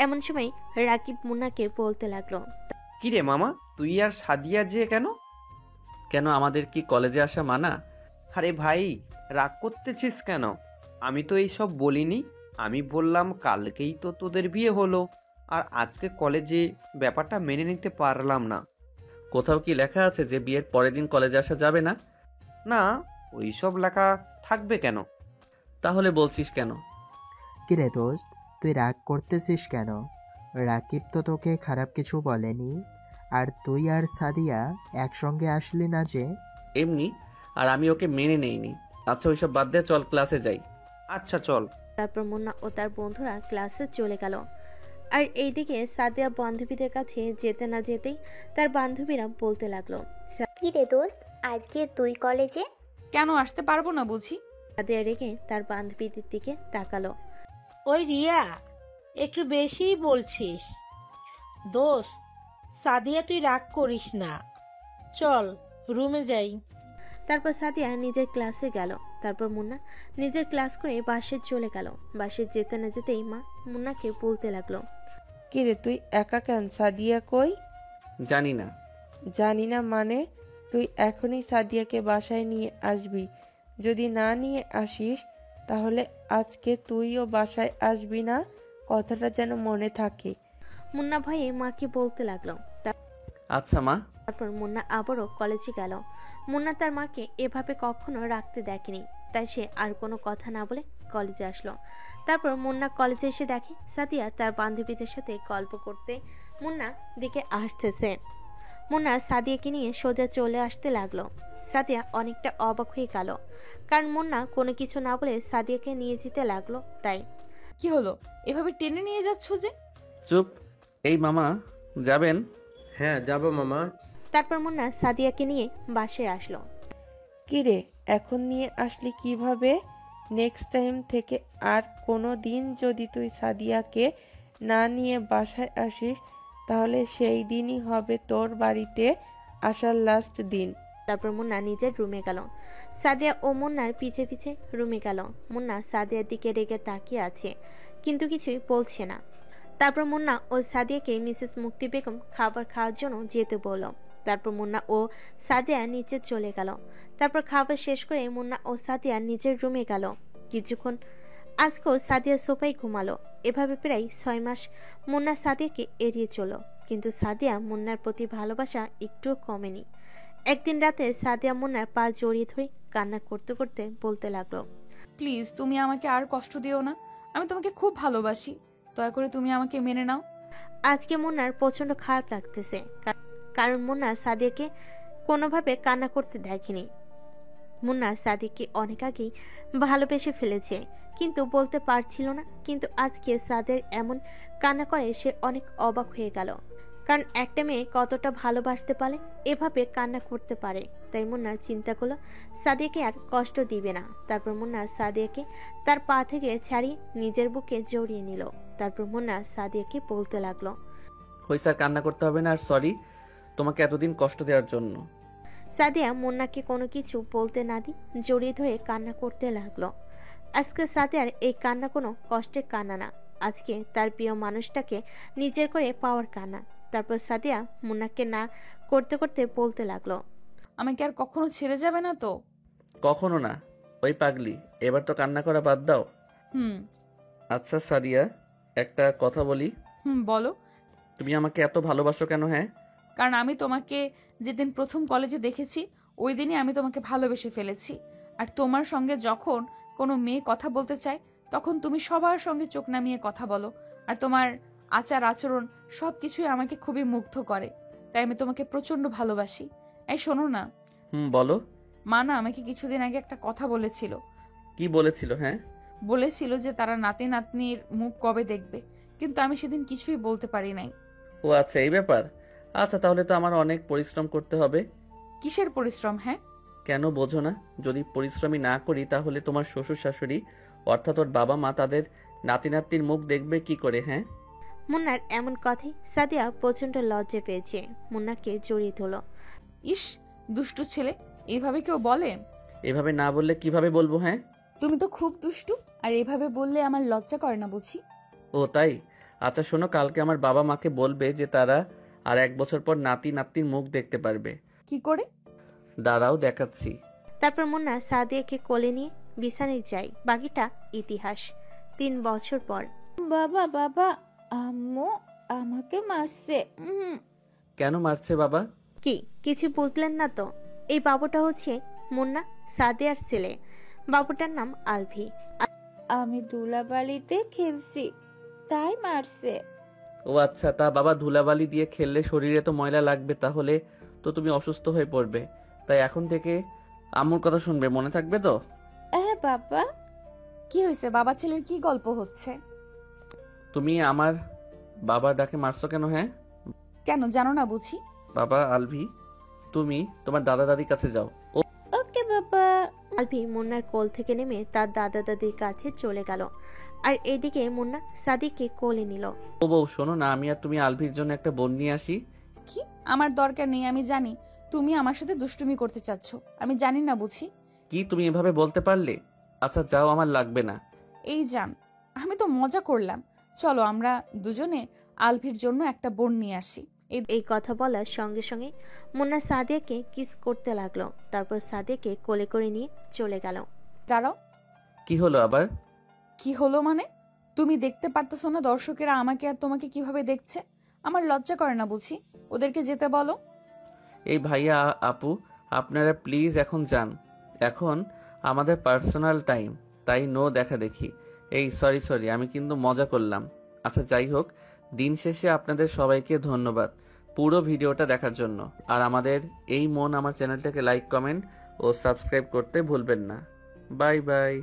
S3: এমন সময় রাকিব মুন্নাকে বলতে লাগলো,
S6: কিরে মামা, তুই আর সাদিয়া যে কেন?
S2: কেন, আমাদের কি কলেজে আসা মানা?
S6: আরে ভাই, রাগ করতেছিস কেন? আমি তো এইসব বলিনি। আমি বললাম কালকেই তো তোদের বিয়ে হলো, আর আজকে কলেজে, ব্যাপারটা মেনে নিতে পারলাম না।
S2: কোথাও কি লেখা আছে যে বিয়ের পরের দিন কলেজে আসা যাবে না?
S6: না, ওইসব লেখা থাকবে কেন?
S2: তাহলে বলছিস কেন?
S7: কিরে দোস্ত, তুই রাগ করতেছিস কেন? রাকিব তো তোকে খারাপ কিছু বলেনি, আর তুই আর সাদিয়া একসঙ্গে আসলি না যে?
S2: এমনি, আর আমি ওকে মেনে নেইনি। আচ্ছা ওইসব বাদ দে, চল ক্লাসে যাই।
S6: আচ্ছা চল।
S3: তারপর মুন্না ও তার বন্ধুরা ক্লাসে চলে গেল। আর এইদিকে সাদিয়া বান্ধবীদের কাছে যেতে না যেতেই তার বান্ধবীরা বলতে লাগলো,
S19: কি রে দোস্ত, আজকে তুই কলেজে
S1: কেন আসতে পারবো না বুঝি?
S3: সাদিয়া রেগে তার বান্ধবীদের দিকে তাকালো।
S18: ওই রিয়া, একটু বেশিই বলছিস। দোস্ত, সাদিয়া তুই রাগ করিস না, চল রুমে যাই।
S3: তারপর সাদিয়া নিজের ক্লাসে গেল। তারপর মুন্না নিজের ক্লাস করে বাসে চলে গেল। বাসে যেতে না যেতেই মা মুন্নাকে বলতে লাগলো,
S4: কিরে তুই একা কেন? সাদিয়া কই?
S2: জানি না।
S4: জানি না মানে? তুই এখনই সাদিয়াকে বাসায় নিয়ে আসবি। যদি না নিয়ে আসিস তাহলে আজকে তুইও বাসায় আসবি না, কথাটা যেন মনে থাকে।
S3: মুন্না ভয়ে মাকে বলতে লাগলো।
S2: আচ্ছা মা।
S3: তারপর মুন্না আবারও কলেজে গেল। মুন্না তার মাকে এভাবে কখনো রাখতে দেখেনি, তাই সে আর কোনো কথা না বলে কলেজে আসলো। তারপর মুন্না কলেজে এসে দেখে সাদিয়া তার বান্ধবীদের সাথে গল্প করতে মুন্না দিকে আসতেছে। মুন্না সাদিয়াকে নিয়ে সোজা চলে আসতে লাগলো। সাদিয়া অনেকটা অবাক হয়ে গেল, কারণ মুন্না কোনো কিছু না বলে সাদিয়াকে নিয়ে যেতে লাগলো। তাই
S1: কি হলো, এভাবে টেনে নিয়ে যাচ্ছ যে?
S2: চুপ। এই মামা যাবেন?
S10: হ্যাঁ যাব মামা।
S3: তারপর মুন্না সাদিয়াকে নিয়ে বাসায় আসলো।
S4: কিরে, এখন নিয়ে আসলি কিভাবে? নেক্সট টাইম থেকে আর কোনো দিন যদি তুই সাদিয়াকে না নিয়ে বাসায় আসিস তাহলে সেই দিনই হবে তোর বাড়িতে আসার লাস্ট দিন।
S3: তারপর মুন্না নিজের রুমে গেল। সাদিয়া ও মুন্নার পিছে পিছে রুমে গেল। মুন্না সাদিয়ার দিকে রেগে তাকিয়ে আছে, কিন্তু কিছুই বলছে না। তারপর মুন্না ও সাদিয়াকে মিসেস মুক্তি বেগম খাবার খাওয়ার জন্য যেতে বলল। তারপর মুন্না ও সাদিয়া নিচে চলে গেল। তারপর খাবার শেষ করে মুন্না ও সাদিয়া নিজের রুমে গেল। কিছুক্ষণ আজকেও সাদিয়া সোফায় ঘুমালো। এভাবে প্রায় 6 মাস মুন্না সাদিয়াকে এড়িয়ে চলল, কিন্তু সাদিয়া মুন্নার প্রতি ভালোবাসা একটুও কমেনি। একদিন রাতে সাদিয়া মুন্নার পা জড়িয়ে ধরে কান্না করতে করতে বলতে লাগলো,
S1: প্লিজ তুমি আমাকে আর কষ্ট দিও না, আমি তোমাকে খুব ভালোবাসি, দয়া করে তুমি আমাকে মেনে নাও।
S3: আজকে মুন্নার প্রচন্ড খারাপ লাগতেছে, কারণ মুন্না সাদিয়াকে কোনোভাবে কান্না করতে দেখেনি। মুন্না সাদিয়াকে অনেক আগেই ভালোবেসে ফেলেছে, কিন্তু বলতে পারছিল না। কিন্তু আজকে সাদিয়ার এমন কান্না করে সে অনেক অবাক হয়ে গেল। কারণ একটা মেয়ে কতটা ভালোবাসতে পারে এভাবে কান্না করতে পারে। তাই মুন্না চিন্তা করলো সাদিয়াকে আর কষ্ট দিবে না। তারপর মুন্না সাদিয়াকে তার পা থেকে ছাড়িয়ে নিজের বুকে জড়িয়ে নিল। তারপর মুন্না সাদিয়াকে বলতে লাগলো,
S2: হইছে আর কান্না করতে হবে না, আর সরি তোমাকে এতদিন কষ্ট দেওয়ার জন্য।
S3: সাদিয়া মুন্নাকে কোনো কিছু বলতে না দিয়ে জড়িয়ে ধরে কান্না করতে লাগলো। আজকে সাদিয়ার এই কান্না কোনো কষ্টের কান্না না, আজকে তার প্রিয় মানুষটাকে নিজের করে পাওয়ার কান্না। তারপর সাদিয়া মুন্নাকে না করতে করতে বলতে লাগলো,
S1: আমাকে আর কখনো ছেড়ে যাবে না তো?
S2: কখনো না। ওই পাগলি, এবার তো কান্না করা বাদ দাও।
S1: হুম।
S2: আচ্ছা সাদিয়া, একটা কথা বলি।
S1: বলো।
S2: তুমি আমাকে এত ভালোবাসো কেন? হ্যাঁ,
S1: কারণ আমি তোমাকে যেদিন প্রথম কলেজে দেখেছি ওই দিনই আমি তোমাকে ভালোবেসে ফেলেছি। আর তোমার সঙ্গে যখন কোনো মেয়ে কথা বলতে চায় তখন তুমি সবার সঙ্গে চোখ নামিয়ে কথা বলো, আর তোমার আচার আচরণ সব কিছুই আমাকে খুবই মুগ্ধ করে। তাই আমি তোমাকে প্রচন্ড ভালোবাসি। এই শোনো না।
S2: বলো।
S1: মা না আমাকে কিছুদিন আগে একটা কথা বলেছিল।
S2: কি বলেছিল? হ্যাঁ,
S1: বলেছিল যে তারা নাতি নাতনির মুখ কবে দেখবে, কিন্তু আমি সেদিন কিছুই বলতে পারি নাই।
S2: ও আচ্ছা, এই ব্যাপার। আচ্ছা, তাহলে তো আমার অনেক পরিশ্রম করতে হবে।
S1: কিসের পরিশ্রম? হ্যাঁ,
S2: কেন বোঝো না? যদি পরিশ্রমই না করি তাহলে তোমার শ্বশুর শাশুড়ি অর্থাৎ ওর বাবা মা তাদের নাতি নাতনির মুখ দেখবে কি করে? হ্যাঁ।
S3: মুন্নার এমন কথাই সাদিয়া প্রচন্ড লজ্জা পেয়েছে, মুন্নাকে জড়িয়ে ধরল।
S1: ইস, দুষ্টু ছেলে, এইভাবে কেউ বলে?
S2: এভাবে না বললে কিভাবে বলবো? হ্যাঁ,
S1: তুমি তো খুব দুষ্টু, আর এভাবে বললে আমার লজ্জা করে না বুঝি?
S2: ও তাই? আচ্ছা শোনো, কালকে আমার বাবা মাকে বলবে যে তারা আর 1 বছর পর নাতি নাতনির মুখ দেখতে পারবে।
S1: কি করে?
S2: দাঁড়াও দেখাচ্ছি।
S3: তারপর মুন্না সাদিয়াকে কোলে নিয়ে বিছানায় যায়। বাকিটা ইতিহাস। 3 বছর পর।
S20: বাবা বাবা, আম্মু আমাকে মারছে।
S2: কেন মারছে বাবা?
S3: কি কিছু বুঝলেন না তো? এই বাবুটা হচ্ছে মুন্না সাদিয়ার ছেলে। বাবুটার নাম আলভি।
S20: আমি ধুলাবালিতে খেলছি তাই মারছে।
S2: ও আচ্ছা, তা বাবা ধুলাবালি দিয়ে খেললে শরীরে তো ময়লা লাগবে, তাহলে তো তুমি অসুস্থ হয়ে পড়বে। তাই এখন থেকে আম্মুর কথা শুনবে, মনে থাকবে তো?
S20: হ্যাঁ বাবা।
S1: কি হয়েছে? বাবা ছেলের কি গল্প হচ্ছে?
S2: তুমি আমার বাবার ডাকে মারছো কেন? হ্যাঁ,
S1: কেন জানো না বুঝি?
S2: বাবা আলভি, তুমি তোমার দাদা দাদির কাছে যাও।
S20: ওকে বাবা।
S3: আলভি মুন্নার কোল থেকে নেমে তার দাদা দাদির কাছে চলে গেল, আর এদিকে মুন্না সাদিকে কোলে নিল।
S2: ও বউ শোনো না, আমি আর তুমি আলভির জন্য একটা বোন নিয়ে আসি।
S1: কি? আমার দরকার নেই, আমি জানি তুমি আমার সাথে দুষ্টুমি করতে চাচ্ছ। আমি জানি না বুঝি?
S2: কি তুমি এভাবে বলতে পারলে? আচ্ছা যাও, আমার লাগবে না।
S1: এই জান, আমি তো মজা করলাম। চলো আমরা দুজনে আলভির জন্য একটা বোন নিয়ে আসি।
S3: এই কথা বলার সঙ্গে সঙ্গে মুন্না সাদিয়াকে কিস করতে লাগলো। তারপর সাদিয়াকে কোলে করে নিয়ে চলে গেল।
S1: দাঁড়াও।
S2: কি হলো আবার?
S1: কি হলো মানে? তুমি দেখতে পারতেছো না দর্শকেরা আমাকে আর তোমাকে কিভাবে দেখছে? আমার লজ্জা করে না বুঝি? ওদেরকে যেতে বলো।
S2: এই ভাইয়া আপু, আপনারা প্লিজ এখন যান। এখন আমাদের পার্সোনাল টাইম, তাই নো দেখা দেখি। এই সরি, আমি কিন্তু মজা করলাম। আচ্ছা যাই হোক, দিন শেষে আপনাদের সবাইকে ধন্যবাদ পুরো ভিডিওটা দেখার জন্য। আর আমাদের এই মন আমার চ্যানেলটাকে লাইক, কমেন্ট ও সাবস্ক্রাইব করতে ভুলবেন না। Bye bye.